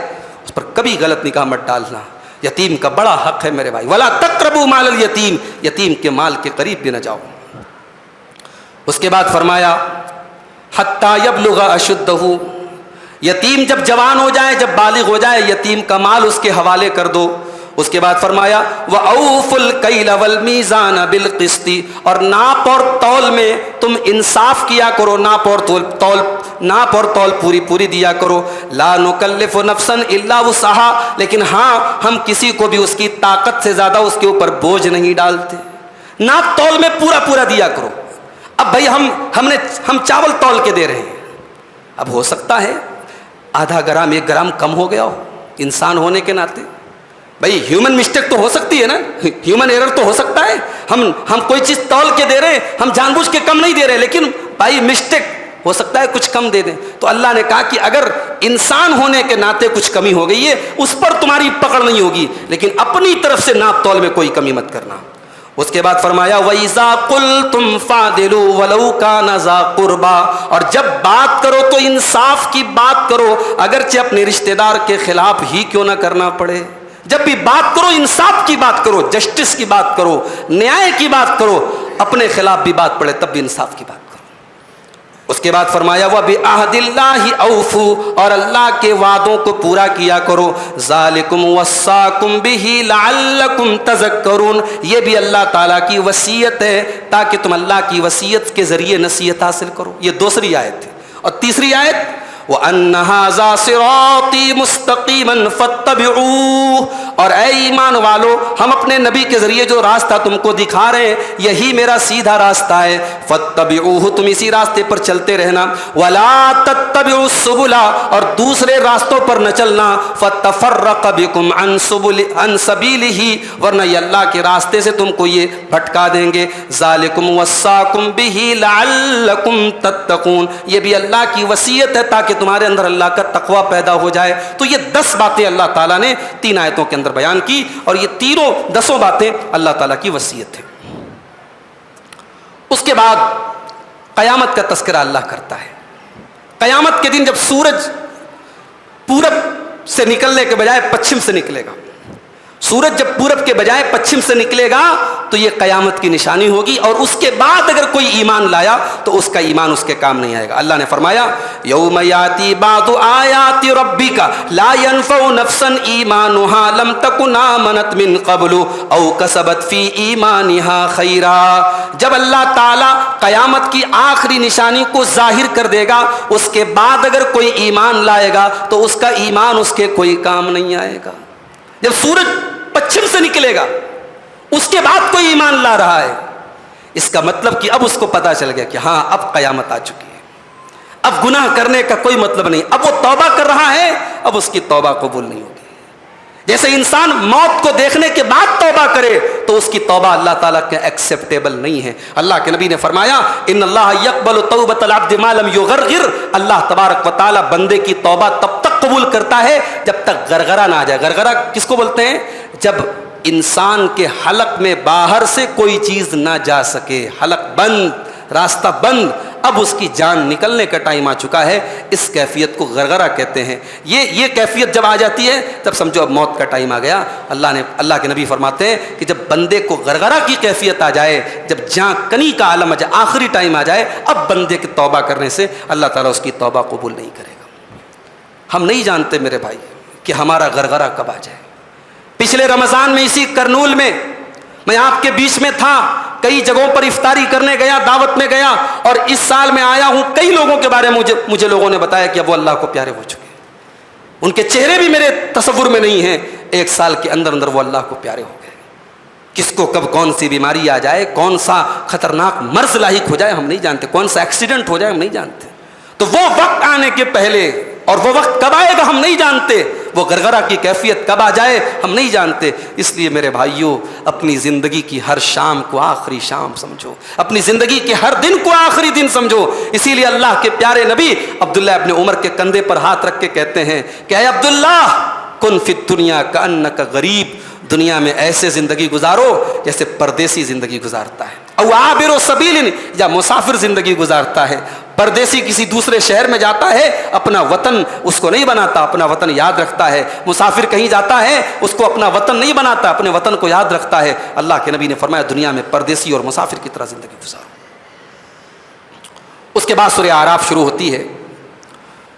[SPEAKER 1] اس پر کبھی غلط نگاہ مت ڈالنا۔ یتیم کا بڑا حق ہے میرے بھائی۔ ولا تقربوا مال الیتیم، یتیم کے مال کے قریب بھی نہ جاؤ۔ اس کے بعد فرمایا حتی یبلغ اشدہ، یتیم جب جوان ہو جائے، جب بالغ ہو جائے، یتیم کا مال اس کے حوالے کر دو۔ اس کے بعد فرمایا وَأَوْفُوا الْكَيْلَ وَالْمِيزَانَ بِالْقِسْطِ، اور ناپ اور تول میں تم انصاف کیا کرو، ناپ اور تول پوری دیا کرو۔ لا نکلف نفسا الا وسعها، لیکن ہاں ہم کسی کو بھی اس کی طاقت سے زیادہ اس کے اوپر بوجھ نہیں ڈالتے۔ ناپ تول میں پورا دیا کرو۔ اب بھائی ہم چاول تول کے دے رہے ہیں، اب ہو سکتا ہے آدھا گرام 1 گرام کم ہو گیا ہو، انسان ہونے کے ناطے بھائی ہیومن مسٹیک تو ہو سکتی ہے نا، ہیومن ایرر تو ہو سکتا ہے۔ ہم کوئی چیز تول کے دے رہے ہیں، ہم جان بوجھ کے کم نہیں دے رہے، لیکن بھائی مسٹیک ہو سکتا ہے کچھ کم دے دیں۔ تو اللہ نے کہا کہ اگر انسان ہونے کے ناطے کچھ کمی ہو گئی ہے، اس پر تمہاری پکڑ نہیں ہوگی، لیکن اپنی طرف سے ناپ تول میں کوئی کمی مت کرنا۔ اس کے بعد فرمایا وَإِذَا قُلْتُمْ فَعْدِلُوا وَلَوْ كَانَ ذَا قُرْبَىٰ، اور جب بات کرو تو انصاف کی بات کرو، اگرچہ اپنے رشتہ دار کے خلاف ہی کیوں نہ کرنا پڑے۔ جب بھی بات کرو انصاف کی بات کرو، جسٹس کی بات کرو، نیائے کی بات کرو، اپنے خلاف بھی بات پڑے تب بھی انصاف کی بات کرو۔ اس کے بعد فرمایا وَبِعَهْدِ اللَّهِ أَوْفُوا، اور اللہ کے وعدوں کو پورا کیا کرو۔ ذَلِكُمْ وَصَّاكُمْ بِهِ لَعَلَّكُمْ تَذَكَّرُونَ، یہ بھی اللہ تعالیٰ کی وصیت ہے تاکہ تم اللہ کی وصیت کے ذریعے نصیحت حاصل کرو۔ یہ دوسری آیت ہے۔ اور تیسری آیت وَأَنَّ هَذَا صِرَاطِي مُسْتَقِيمًا فَاتَّبِعُوهُ، اور اے ایمان والو ہم اپنے نبی کے ذریعے جو راستہ تم کو دکھا رہے ہیں یہی میرا سیدھا راستہ ہے۔ فَاتَّبِعُوهُ، تم اسی راستے پر چلتے رہنا۔ وَلَا تَتَّبِعُوا السُّبُلَ، اور دوسرے راستوں پر نہ چلنا۔ فَتَفَرَّقَ بِكُمْ عَنْ سَبِيلِهِ، ورنہ یہ اللہ کے راستے سے تم کو یہ بھٹکا دیں گے۔ ذَلِكُمْ وَصَّاكُمْ بِهِ لَعَلَّكُمْ تَتَّقُونَ، یہ بھی اللہ کی وصیت ہے تاکہ تمہارے اندر اللہ کا تقوی پیدا ہو جائے۔ تو یہ 10 باتیں اللہ تعالیٰ نے 3 آیتوں کے اندر بیان کی، اور یہ تینوں 10 باتیں اللہ تعالیٰ کی وصیت ہے۔ اس کے بعد قیامت کا تذکرہ اللہ کرتا ہے۔ قیامت کے دن جب سورج پورب سے نکلنے کے بجائے پچھم سے نکلے گا، سورج جب پورب کے بجائے پچھم سے نکلے گا تو یہ قیامت کی نشانی ہوگی، اور اس کے بعد اگر کوئی ایمان لایا تو اس کا ایمان اس کے کام نہیں آئے گا۔ اللہ نے فرمایا یوم یاتی بعض آیات ربک لا ینفع نفسا ایمانها لم تکن آمنت من قبل او کسبت فی ایمانها خیرا، جب اللہ تعالی قیامت کی آخری نشانی کو ظاہر کر دے گا، اس کے بعد اگر کوئی ایمان لائے گا تو اس کا ایمان اس کے کوئی کام نہیں آئے گا۔ جب سورج پچھم سے نکلے گا اس کے بعد کوئی ایمان لا رہا ہے، اس کا مطلب کہ اب اس کو پتا چل گیا کہ ہاں اب قیامت آ چکی ہے، اب گناہ کرنے کا کوئی مطلب نہیں، اب وہ توبہ کر رہا ہے، اب اس کی توبہ قبول نہیں ہوگی۔ جیسے انسان موت کو دیکھنے کے بعد توبہ کرے تو اس کی توبہ اللہ تعالیٰ کے ایکسیپٹیبل نہیں ہے۔ اللہ کے نبی نے فرمایا ان اللہ یقبل توبۃ العبد ما لم یغرغر، اللہ تبارک و تعالیٰ بندے کی توبہ تب تک قبول کرتا ہے جب تک غرغرہ نہ آ جائے۔ غرغرہ کس کو بولتے ہیں؟ جب انسان کے حلق میں باہر سے کوئی چیز نہ جا سکے، حلق بند، راستہ بند، اب اس کی جان نکلنے کا ٹائم آ چکا ہے. اس کیفیت کو غرغرہ کہتے ہیں. یہ کیفیت جب آ جاتی ہے تب سمجھو اب موت کا ٹائم آ گیا. اللہ کے نبی فرماتے ہیں کہ جب بندے کو غرغرہ کی کیفیت آ جائے، جب جان کنی کا عالم آ جائے، آخری ٹائم آ جائے، اب بندے کے توبہ کرنے سے اللہ تعالیٰ اس کی توبہ قبول نہیں کرے گا. ہم نہیں جانتے میرے بھائی کہ ہمارا غرغرہ کب آ جائے. پچھلے رمضان میں اسی کرنول میں میں آپ کے بیچ میں تھا، کئی جگہوں پر افطاری کرنے گیا، دعوت میں گیا، اور اس سال میں آیا ہوں. کئی لوگوں کے بارے میں مجھے لوگوں نے بتایا کہ اب وہ اللہ کو پیارے ہو چکے ہیں. ان کے چہرے بھی میرے تصور میں نہیں ہیں. ایک سال کے اندر اندر وہ اللہ کو پیارے ہو گئے. کس کو کب کون سی بیماری آ جائے، کون سا خطرناک مرض لاحق ہو جائے ہم نہیں جانتے، کون سا ایکسیڈنٹ ہو جائے ہم نہیں جانتے. تو وہ وقت آنے کے پہلے، اور وہ وقت کب آئے گا ہم نہیں جانتے، وہ غرغرہ کی کیفیت کب آ جائے ہم نہیں جانتے. اس لیے میرے بھائیوں، اپنی زندگی کی ہر شام کو آخری شام سمجھو، اپنی زندگی کے ہر دن کو آخری دن سمجھو. اسی لیے اللہ کے پیارے نبی عبداللہ ابن عمر کے کندھے پر ہاتھ رکھ کے کہتے ہیں کہ اے عبداللہ، کن فی الدنیا کأنک غریب، دنیا میں ایسے زندگی گزارو جیسے پردیسی زندگی گزارتا ہے، او عابر سبیل، یا مسافر زندگی گزارتا ہے. پردیسی کسی دوسرے شہر میں جاتا ہے، اپنا وطن اس کو نہیں بناتا، اپنا وطن یاد رکھتا ہے. مسافر کہیں جاتا ہے، اس کو اپنا وطن نہیں بناتا، اپنے وطن کو یاد رکھتا ہے. اللہ کے نبی نے فرمایا دنیا میں پردیسی اور مسافر کی طرح زندگی گزارو. اس کے بعد سورہ اعراف شروع ہوتی ہے.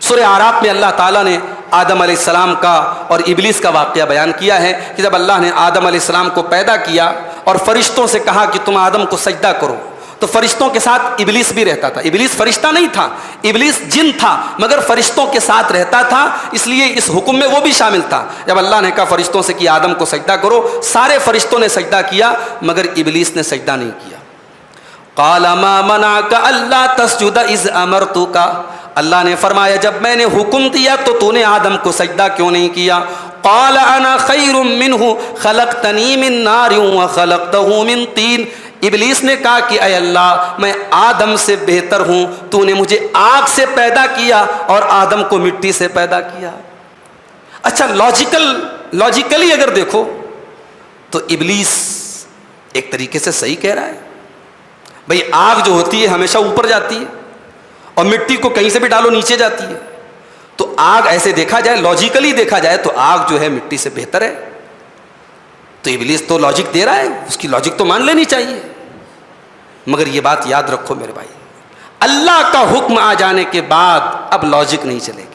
[SPEAKER 1] سورہ اعراف میں اللہ تعالیٰ نے آدم علیہ السلام کا اور ابلیس کا واقعہ بیان کیا ہے کہ جب اللہ نے آدم علیہ السلام کو پیدا کیا اور فرشتوں سے کہا کہ تم آدم کو سجدہ کرو، تو فرشتوں کے ساتھ ابلیس بھی رہتا تھا. ابلیس فرشتہ نہیں تھا، ابلیس جن تھا، مگر فرشتوں کے ساتھ رہتا تھا، اس لیے اس حکم میں وہ بھی شامل تھا. جب اللہ نے کہا فرشتوں سے کہ آدم کو سجدہ کرو، سارے فرشتوں نے سجدہ کیا مگر ابلیس نے سجدہ نہیں کیا. قال ما منعك الا تسجد اذ امرتك، اللہ نے فرمایا جب میں نے حکم دیا تو نے آدم کو سجدہ کیوں نہیں کیا. قال انا خیر منه خلقتنی من نار وخلقته من طین، ابلیس نے کہا کہ اے اللہ میں آدم سے بہتر ہوں، تو نے مجھے آگ سے پیدا کیا اور آدم کو مٹی سے پیدا کیا. اچھا لاجیکلی اگر دیکھو تو ابلیس ایک طریقے سے صحیح کہہ رہا ہے. بھئی آگ جو ہوتی ہے ہمیشہ اوپر جاتی ہے اور مٹی کو کہیں سے بھی ڈالو نیچے جاتی ہے. تو آگ ایسے دیکھا جائے، لاجیکلی دیکھا جائے تو آگ جو ہے مٹی سے بہتر ہے. تو ابلیس تو لاجک دے رہا ہے، اس کی لاجک تو مان لینی چاہیے. مگر یہ بات یاد رکھو میرے بھائی، اللہ کا حکم آ جانے کے بعد اب لاجک نہیں چلے گی.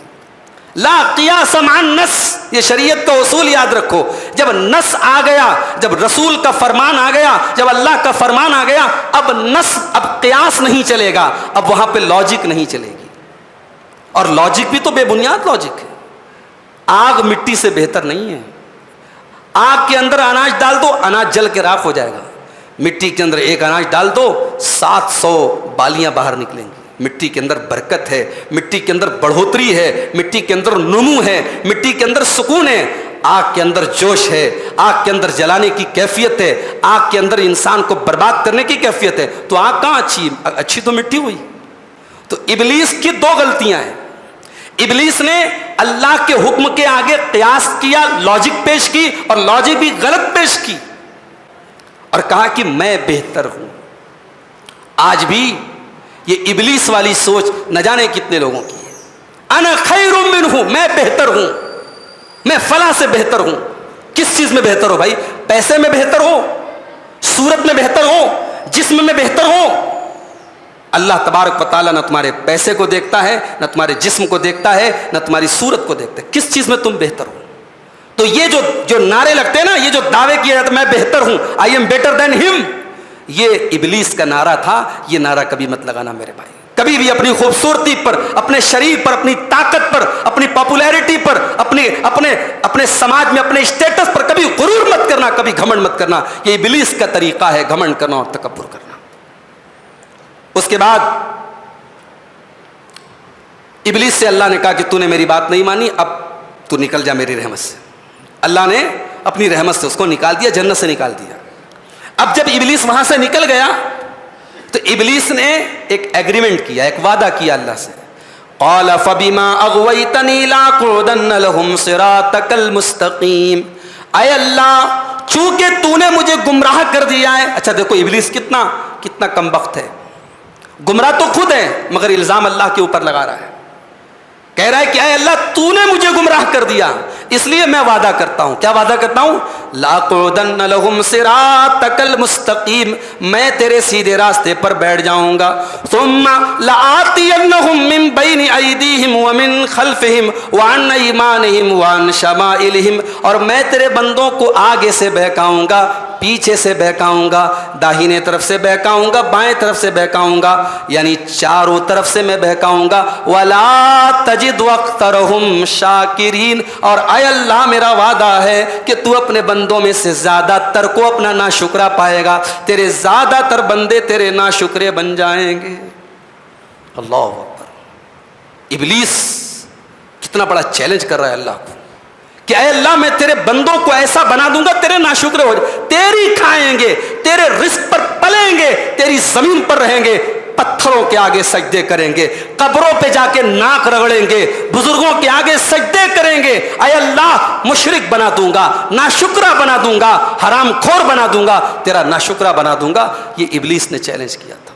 [SPEAKER 1] لا قیاس مع النص، یہ شریعت کا اصول یاد رکھو. جب نص آ گیا، جب رسول کا فرمان آ گیا، جب اللہ کا فرمان آ گیا، اب نص، اب قیاس نہیں چلے گا، اب وہاں پہ لاجک نہیں چلے گی. اور لاجک بھی تو بے بنیاد لاجک ہے. آگ مٹی سے بہتر نہیں ہے. آگ کے اندر اناج ڈال دو، اناج جل کے راکھ ہو جائے گا. مٹی کے اندر ایک اناج ڈال دو، 700 بالیاں باہر نکلیں گی. مٹی کے اندر برکت ہے، مٹی کے اندر بڑھوتری ہے، مٹی کے اندر نمو ہے، مٹی کے اندر سکون ہے. آگ کے اندر جوش ہے، آگ کے اندر جلانے کی کیفیت ہے، آگ کے اندر انسان کو برباد کرنے کی کیفیت ہے. تو آگ کہاں اچھی تو مٹی ہوئی. تو ابلیس کی دو غلطیاں ہیں. ابلیس نے اللہ کے حکم کے آگے قیاس کیا، لاجک پیش کی، اور لاجک بھی غلط پیش کی، اور کہا کہ میں بہتر ہوں. آج بھی یہ ابلیس والی سوچ نہ جانے کتنے لوگوں کی ہے. انا خیر منہ، میں بہتر ہوں، میں فلاں سے بہتر ہوں. کس چیز میں بہتر ہو بھائی؟ پیسے میں بہتر ہو، صورت میں بہتر ہو، جسم میں بہتر ہو؟ اللہ تبارک و تعالیٰ نہ تمہارے پیسے کو دیکھتا ہے، نہ تمہارے جسم کو دیکھتا ہے، نہ تمہاری صورت کو دیکھتا ہے. کس چیز میں تم بہتر ہو؟ تو یہ جو نعرے لگتے ہیں نا، یہ جو دعوے کیے جاتے میں بہتر ہوں، آئی ایم بیٹر دین ہم، یہ ابلیس کا نعرہ تھا. یہ نعرہ کبھی مت لگانا میرے بھائی. کبھی بھی اپنی خوبصورتی پر، اپنے شریر پر، اپنی طاقت پر، اپنی پاپولیرٹی پر، اپنے سماج میں اپنے اسٹیٹس پر کبھی غرور مت کرنا، کبھی گھمنڈ مت کرنا. یہ ابلیس کا طریقہ ہے، گھمنڈ کرنا اور تکبر کرنا. اس کے بعد ابلیس سے اللہ نے کہا کہ تو نے میری بات نہیں مانی، اب تو نکل جا میری رحمت سے. اللہ نے اپنی رحمت سے اس کو نکال دیا، جنت سے نکال دیا. اب جب ابلیس وہاں سے نکل گیا تو ابلیس نے ایک ایگریمنٹ کیا، ایک وعدہ کیا اللہ سے. قال فبما اغويتني لاقعدن لهم صراطك المستقيم، اے اللہ چونکہ تو نے مجھے گمراہ کر دیا ہے. اچھا دیکھو ابلیس کتنا کم بخت ہے. گمراہ تو خود ہے مگر الزام اللہ کے اوپر لگا رہا ہے، کہہ رہا ہے کہ اے اللہ تو نے مجھے گمراہ کر دیا، اس لیے میں وعدہ کرتا ہوں، کیا وعدہ کرتا ہوں؟ لَأَقْعُدَنَّ لَهُمْ صِرَاطَكَ الْمُسْتَقِيمَ، میں تیرے سیدھے راستے پر بیٹھ جاؤں گا، ثُمَّ لَآتِيَنَّهُم مِّن بَيْنِ أَيْدِيهِمْ وَمِن خَلْفِهِمْ وَعَنْ أَيْمَانِهِمْ وَعَنْ شَمَائِلِهِمْ، اور میں تیرے بندوں کو آگے سے بہکاؤں گا، پیچھے سے بہکاؤں گا، داہنے طرف سے بہکاؤں گا، بائیں طرف سے بہکاؤں گا، یعنی چاروں طرف سے میں بہکاؤں گا، وَلَا تَجِدُ أَكْثَرَهُمْ شَاكِرِينَ، اور اے اللہ میرا وعدہ ہے کہ تو اپنے بندوں میں سے زیادہ تر کو اپنا ناشکرا پائے گا، تیرے زیادہ تر بندے تیرے ناشکرے بن جائیں گے۔ اللہ اکبر، ابلیس کتنا بڑا چیلنج کر رہا ہے اللہ کو کہ اے اللہ میں تیرے بندوں کو ایسا بنا دوں گا تیرے ناشکرے ہو جائیں، تیری کھائیں گے، تیرے رزق پر پلیں گے، تیری زمین پر رہیں گے، پتھروں کے آگے سجدے کریں گے، قبروں پہ جا کے ناک رگڑیں گے، بزرگوں کے آگے سجدے کریں گے، اے اللہ مشرک بنا دوں گا، ناشکرا بنا دوں گا، حرام خور بنا دوں گا، تیرا ناشکرا بنا دوں گا۔ یہ ابلیس نے چیلنج کیا تھا۔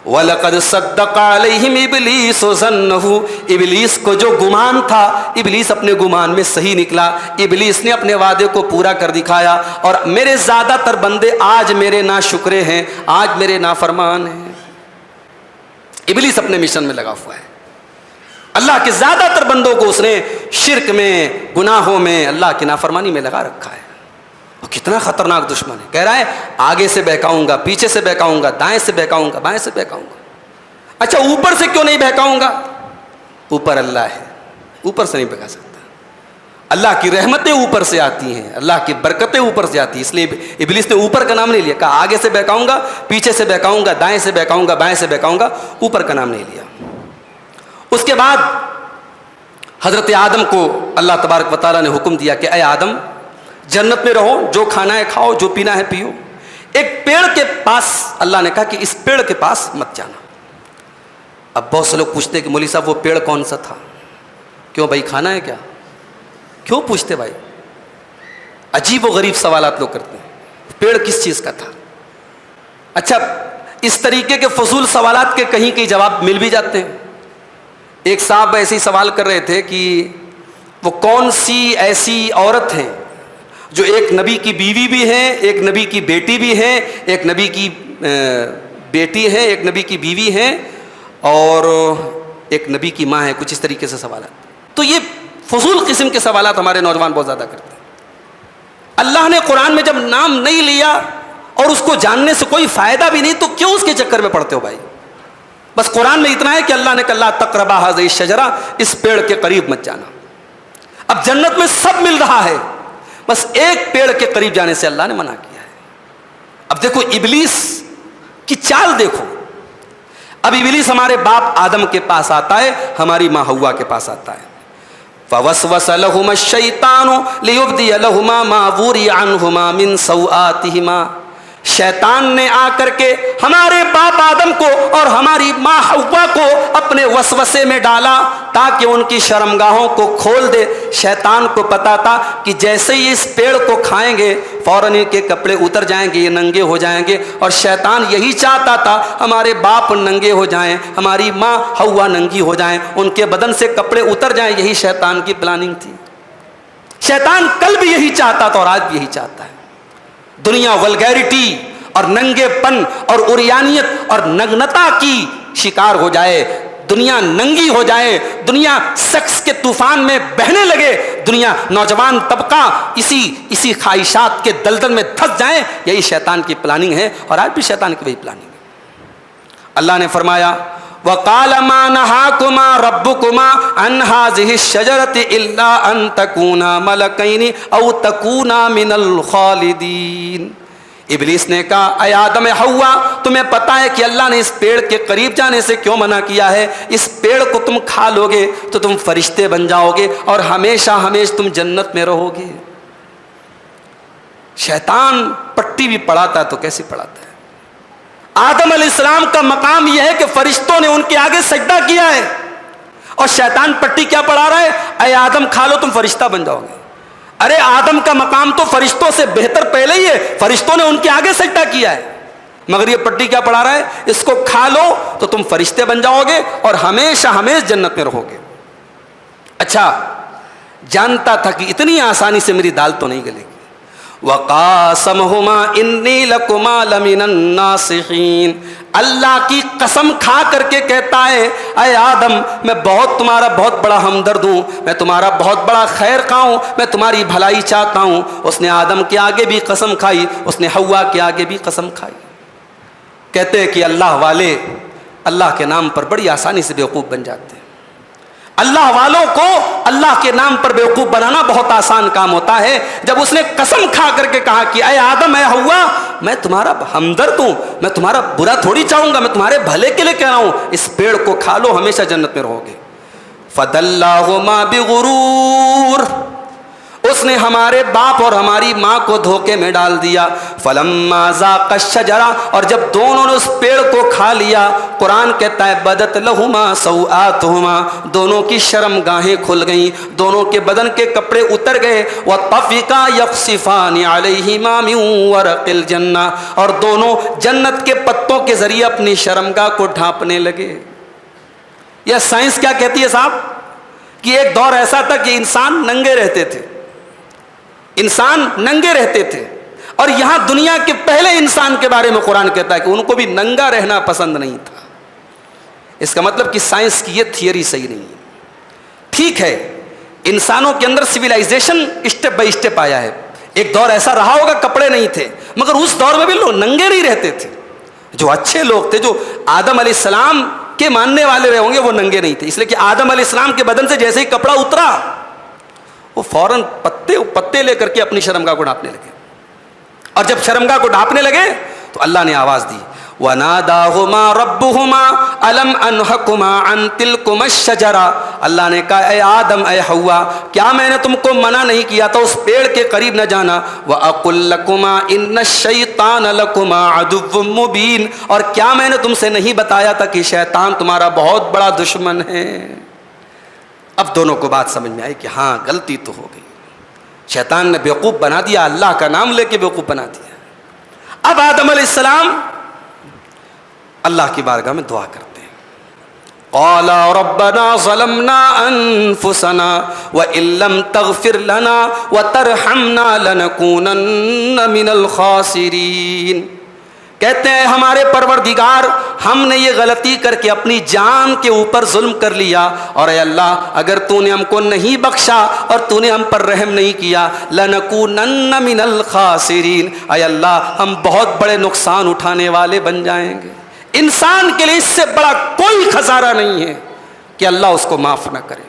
[SPEAKER 1] وَلَقَدْ صَدَّقَ عَلَيْهِمْ إِبْلِيسُ ظَنَّهُ، ابلیس کو جو گمان تھا، ابلیس اپنے گمان میں صحیح نکلا، ابلیس نے اپنے وعدے کو پورا کر دکھایا، اور میرے زیادہ تر بندے آج میرے ناشکرے ہیں، آج میرے نافرمان ہیں۔ ابلیس اپنے مشن میں لگا ہوا ہے، اللہ کے زیادہ تر بندوں کو اس نے شرک میں، گناہوں میں، اللہ کی نافرمانی میں لگا رکھا ہے۔ وہ کتنا خطرناک دشمن ہے، کہہ رہا ہے آگے سے بہکاؤں گا، پیچھے سے بہکاؤں گا، دائیں سے بہکاؤں گا، بائیں سے بہکاؤں گا۔ اچھا اوپر سے کیوں نہیں بہکاؤں گا؟ اوپر اللہ ہے، اوپر سے نہیں بہکا سکتا۔ اللہ کی رحمتیں اوپر سے آتی ہیں، اللہ کی برکتیں اوپر سے آتی ہیں، اس لیے ابلیس نے اوپر کا نام نہیں لیا، کہا آگے سے بہکاؤں گا، پیچھے سے بہکاؤں گا، دائیں سے بہکاؤں گا، بائیں سے بہکاؤں گا، اوپر کا نام نہیں لیا۔ اس کے بعد حضرت آدم کو اللہ تبارک و تعالیٰ نے حکم دیا کہ اے آدم جنت میں رہو، جو کھانا ہے کھاؤ، جو پینا ہے پیو۔ ایک پیڑ کے پاس اللہ نے کہا کہ اس پیڑ کے پاس مت جانا۔ اب بہت سے لوگ پوچھتے ہیں کہ مولوی صاحب وہ پیڑ کون سا تھا؟ کیوں بھائی کھانا ہے کیا؟ کیوں پوچھتے بھائی؟ عجیب و غریب سوالات لوگ کرتے ہیں، پیڑ کس چیز کا تھا؟ اچھا اس طریقے کے فضول سوالات کے کہیں کہیں جواب مل بھی جاتے ہیں۔ ایک صاحب ایسے ہی سوال کر رہے تھے کہ وہ کون سی ایسی عورت ہیں جو ایک نبی کی بیوی بھی ہیں، ایک نبی کی بیٹی بھی ہیں، ایک نبی کی بیٹی ہے، ایک نبی کی بیوی ہیں، اور ایک نبی کی ماں ہے، کچھ اس طریقے سے سوالات۔ تو یہ فضول قسم کے سوالات ہمارے نوجوان بہت زیادہ کرتے ہیں۔ اللہ نے قرآن میں جب نام نہیں لیا اور اس کو جاننے سے کوئی فائدہ بھی نہیں تو کیوں اس کے چکر میں پڑتے ہو بھائی؟ بس قرآن میں اتنا ہے کہ اللہ نے کہا لا تقربا ھذہ الشجرہ، اس پیڑ کے قریب مت جانا۔ اب جنت میں سب مل رہا ہے، بس ایک پیڑ کے قریب جانے سے اللہ نے منع کیا ہے۔ اب دیکھو ابلیس کی چال دیکھو، اب ابلیس ہمارے باپ آدم کے پاس آتا ہے، ہماری ماں حوا کے پاس آتا ہے۔ فوسوس لهما الشیطان لیبدی لهما ما وري عنهما من سوآتهما، شیطان نے آ کر کے ہمارے باپ آدم کو اور ہماری ماں حوا کو اپنے وسوسے میں ڈالا تاکہ ان کی شرمگاہوں کو کھول دے۔ شیطان کو پتا تھا کہ جیسے ہی اس پیڑ کو کھائیں گے فوراً ان کے کپڑے اتر جائیں گے، یہ ننگے ہو جائیں گے، اور شیطان یہی چاہتا تھا ہمارے باپ ننگے ہو جائیں، ہماری ماں حوا ننگی ہو جائیں، ان کے بدن سے کپڑے اتر جائیں، یہی شیطان کی پلاننگ تھی۔ شیطان کل بھی یہی چاہتا تھا اور آج بھی یہی چاہتا ہے۔ دنیا ولگیرٹی اور ننگے پن اور عریانیت اور نگنتا کی شکار ہو جائے، دنیا ننگی ہو جائے، دنیا سیکس کے طوفان میں بہنے لگے، دنیا نوجوان طبقہ اسی خواہشات کے دلدل میں دھس جائیں، یہی شیطان کی پلاننگ ہے، اور آج بھی شیطان کی وہی پلاننگ ہے۔ اللہ نے فرمایا وَقَالَ مَا نَهَاكُمَا رَبُّكُمَا عَنْ هَٰذِهِ الشَّجَرَةِ إِلَّا أَن تَكُونَا مَلَكَيْنِ أَوْ تَكُونَا مِنَ الْخَالِدِينَ۔ ابلیس نے کہا اے آدم حوا، تمہیں پتہ ہے کہ اللہ نے اس پیڑ کے قریب جانے سے کیوں منع کیا ہے؟ اس پیڑ کو تم کھا لو گے تو تم فرشتے بن جاؤ گے اور ہمیشہ ہمیشہ تم جنت میں رہو گے۔ شیطان پٹی بھی پڑھاتا ہے تو کیسی پڑھاتا ہے؟ آدم علیہ السلام کا مقام یہ ہے کہ فرشتوں نے ان کے آگے سجدہ کیا ہے، اور شیطان پٹی کیا پڑھا رہا ہے؟ اے آدم کھا لو تم فرشتہ بن جاؤ گے۔ ارے آدم کا مقام تو فرشتوں سے بہتر پہلے ہی ہے، فرشتوں نے ان کے آگے سجدہ کیا ہے، مگر یہ پٹی کیا پڑھا رہا ہے؟ اس کو کھا لو تو تم فرشتے بن جاؤ گے اور ہمیشہ ہمیشہ جنت میں رہو گے۔ اچھا، جانتا تھا کہ اتنی آسانی سے میری دال تو نہیں گلے گی۔ وَقَاسَمَهُمَا إِنِّي لَكُمَا لَمِنَ النَّاصِحِينَ، اللہ کی قسم کھا کر کے کہتا ہے اے آدم میں تمہارا بہت بڑا ہمدرد ہوں، میں تمہارا بہت بڑا خیر خواہ ہوں، میں تمہاری بھلائی چاہتا ہوں۔ اس نے آدم کے آگے بھی قسم کھائی، اس نے حوا کے آگے بھی قسم کھائی۔ کہتے ہیں کہ اللہ والے اللہ کے نام پر بڑی آسانی سے بیوقوف بن جاتے ہیں۔ اللہ والوں کو اللہ کے نام پر بیوقوف بنانا بہت آسان کام ہوتا ہے۔ جب اس نے قسم کھا کر کے کہا کہ اے آدم اے حوا میں تمہارا ہمدرد ہوں، میں تمہارا برا تھوڑی چاہوں گا، میں تمہارے بھلے کے لیے کہہ رہا ہوں، اس پیڑ کو کھا لو ہمیشہ جنت میں رہو گے۔ فَدَلَّاهُمَا بِغُرُورٍ، اس نے ہمارے باپ اور ہماری ماں کو دھوکے میں ڈال دیا۔ فَلَمَّا ذَاقَا الشَّجَرَةَ، اور جب دونوں نے اس پیڑ کو کھا لیا، قرآن کہتا ہے بَدَتْ لَهُمَا سَوْآتُهُمَا، دونوں کی شرم گاہیں کھل گئیں، دونوں کے بدن کے کپڑے اتر گئے۔ وَطَفِقَا يَخْصِفَانِ عَلَيْهِمَا مِنْ وَرَقِ الْجَنَّةِ، اور دونوں جنت کے پتوں کے ذریعے اپنی شرمگاہ کو ڈھانپنے لگے۔ یہ سائنس کیا کہتی ہے صاحب؟ کہ ایک دور ایسا تھا کہ انسان ننگے رہتے تھے، انسان ننگے رہتے تھے، اور یہاں دنیا کے پہلے انسان کے بارے میں قرآن کہتا ہے کہ ان کو بھی ننگا رہنا پسند نہیں تھا۔ اس کا مطلب کہ سائنس کی یہ تھیوری صحیح نہیں ہے۔ ٹھیک ہے، انسانوں کے اندر سویلائزیشن اسٹیپ بائی اسٹیپ آیا ہے، ایک دور ایسا رہا ہوگا کپڑے نہیں تھے، مگر اس دور میں بھی لوگ ننگے نہیں رہتے تھے۔ جو اچھے لوگ تھے، جو آدم علیہ السلام کے ماننے والے رہے ہوں گے، وہ ننگے نہیں تھے، اس لیے کہ آدم علیہ السلام کے بدن سے جیسے ہی کپڑا اترا وہ فوراً پتے لے کر کے اپنی شرمگاہ کو ڈھانپنے لگے، اور جب شرمگاہ کو ڈھانپنے لگے تو اللہ نے آواز دی وَنَادَاهُمَا رَبُّهُمَا أَلَمْ أَنْهَكُمَا عَنْ تِلْكُمَا الشَّجَرَةِ، اللہ نے کہا اے آدم اے حوا کیا میں نے تم کو منع نہیں کیا تھا اس پیڑ کے قریب نہ جانا؟ وَأَقُلْ لَكُمَا إِنَّ الشَّيْطَانَ لَكُمَا عَدُوٌّ مُّبِينٌ، اور کیا میں نے تم سے نہیں بتایا تھا کہ شیطان تمہارا بہت بڑا دشمن ہے؟ اب دونوں کو بات سمجھ میں آئی کہ ہاں غلطی تو ہو گئی، شیطان نے بیوقوف بنا دیا، اللہ کا نام لے کے بیوقوف بنا دیا۔ اب آدم علیہ السلام اللہ کی بارگاہ میں دعا کرتے ہیں، قال ربنا ظلمنا انفسنا وان لم تغفر لنا وترحمنا لنكونن من الخاسرین، کہتے ہیں ہمارے پروردگار ہم نے یہ غلطی کر کے اپنی جان کے اوپر ظلم کر لیا، اور اے اللہ اگر تو نے ہم کو نہیں بخشا اور تو نے ہم پر رحم نہیں کیا، لنکونن من الخاسرین، اے اللہ ہم بہت بڑے نقصان اٹھانے والے بن جائیں گے۔ انسان کے لیے اس سے بڑا کوئی خسارہ نہیں ہے کہ اللہ اس کو معاف نہ کرے۔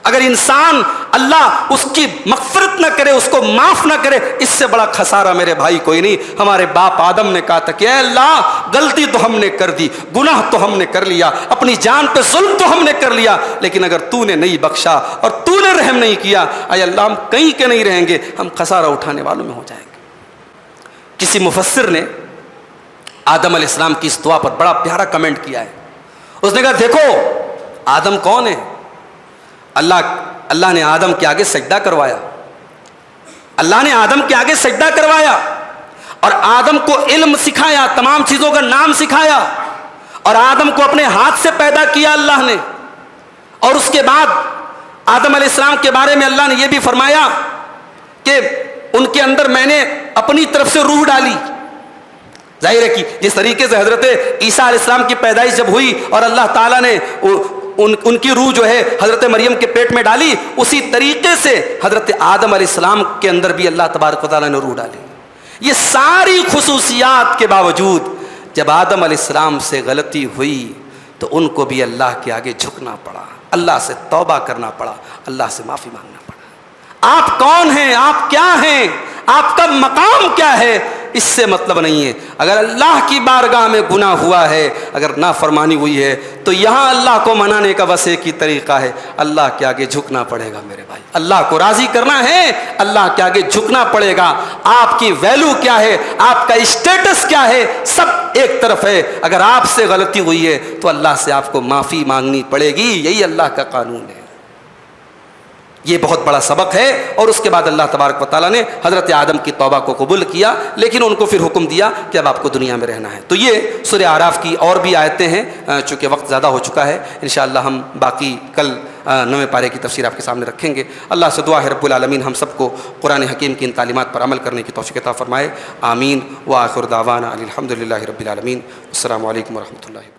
[SPEAKER 1] اگر انسان اللہ اس کی مغفرت نہ کرے، اس کو معاف نہ کرے، اس سے بڑا خسارہ میرے بھائی کوئی نہیں۔ ہمارے باپ آدم نے کہا تھا کہ اے اللہ غلطی تو ہم نے کر دی، گناہ تو ہم نے کر لیا، اپنی جان پہ ظلم تو ہم نے کر لیا، لیکن اگر تو نے نہیں بخشا اور تو نے رحم نہیں کیا، اے اللہ ہم کہیں کے نہیں رہیں گے، ہم خسارہ اٹھانے والوں میں ہو جائیں گے۔ کسی مفسر نے آدم علیہ السلام کی اس دعا پر بڑا پیارا کمنٹ کیا ہے۔ اس نے کہا دیکھو آدم کون ہے؟ اللہ نے آدم کے آگے سجدہ کروایا، اللہ نے آدم کے آگے سجدہ کروایا اور آدم کو علم سکھایا، تمام چیزوں کا نام سکھایا، اور آدم کو اپنے ہاتھ سے پیدا کیا اللہ نے، اور اس کے بعد آدم علیہ السلام کے بارے میں اللہ نے یہ بھی فرمایا کہ ان کے اندر میں نے اپنی طرف سے روح ڈالی۔ ظاہر ہے کہ جس طریقے سے حضرت عیسیٰ علیہ السلام کی پیدائش جب ہوئی اور اللہ تعالیٰ نے ان کی روح جو ہے حضرت مریم کے پیٹ میں ڈالی، اسی طریقے سے حضرت آدم علیہ السلام کے اندر بھی اللہ تبارک و تعالیٰ نے روح ڈالی۔ یہ ساری خصوصیات کے باوجود جب آدم علیہ السلام سے غلطی ہوئی تو ان کو بھی اللہ کے آگے جھکنا پڑا، اللہ سے توبہ کرنا پڑا، اللہ سے معافی مانگنا پڑا۔ آپ کون ہیں؟ آپ کیا ہیں؟ آپ کا مقام کیا ہے؟ اس سے مطلب نہیں ہے۔ اگر اللہ کی بارگاہ میں گناہ ہوا ہے، اگر نافرمانی ہوئی ہے، تو یہاں اللہ کو منانے کا بس ایک ہی طریقہ ہے، اللہ کے آگے جھکنا پڑے گا میرے بھائی۔ اللہ کو راضی کرنا ہے، اللہ کے آگے جھکنا پڑے گا۔ آپ کی ویلیو کیا ہے، آپ کا اسٹیٹس کیا ہے، سب ایک طرف ہے۔ اگر آپ سے غلطی ہوئی ہے تو اللہ سے آپ کو معافی مانگنی پڑے گی، یہی اللہ کا قانون ہے۔ یہ بہت بڑا سبق ہے. اور اس کے بعد اللہ تبارک و تعالیٰ نے حضرت آدم کی توبہ کو قبول کیا، لیکن ان کو پھر حکم دیا کہ اب آپ کو دنیا میں رہنا ہے. تو یہ سورہ اعراف کی اور بھی آیتیں ہیں، چونکہ وقت زیادہ ہو چکا ہے. انشاءاللہ ہم باقی کل 9ویں پارے کی تفسیر آپ کے سامنے رکھیں گے. اللہ سے دعا ہے رب العالمین ہم سب کو قرآن حکیم کی ان تعلیمات پر عمل کرنے کی توفیق عطا فرمائے. آمین. وآخر دعوانا الحمد للہ رب العالمین. السلام علیکم ورحمۃ اللہ.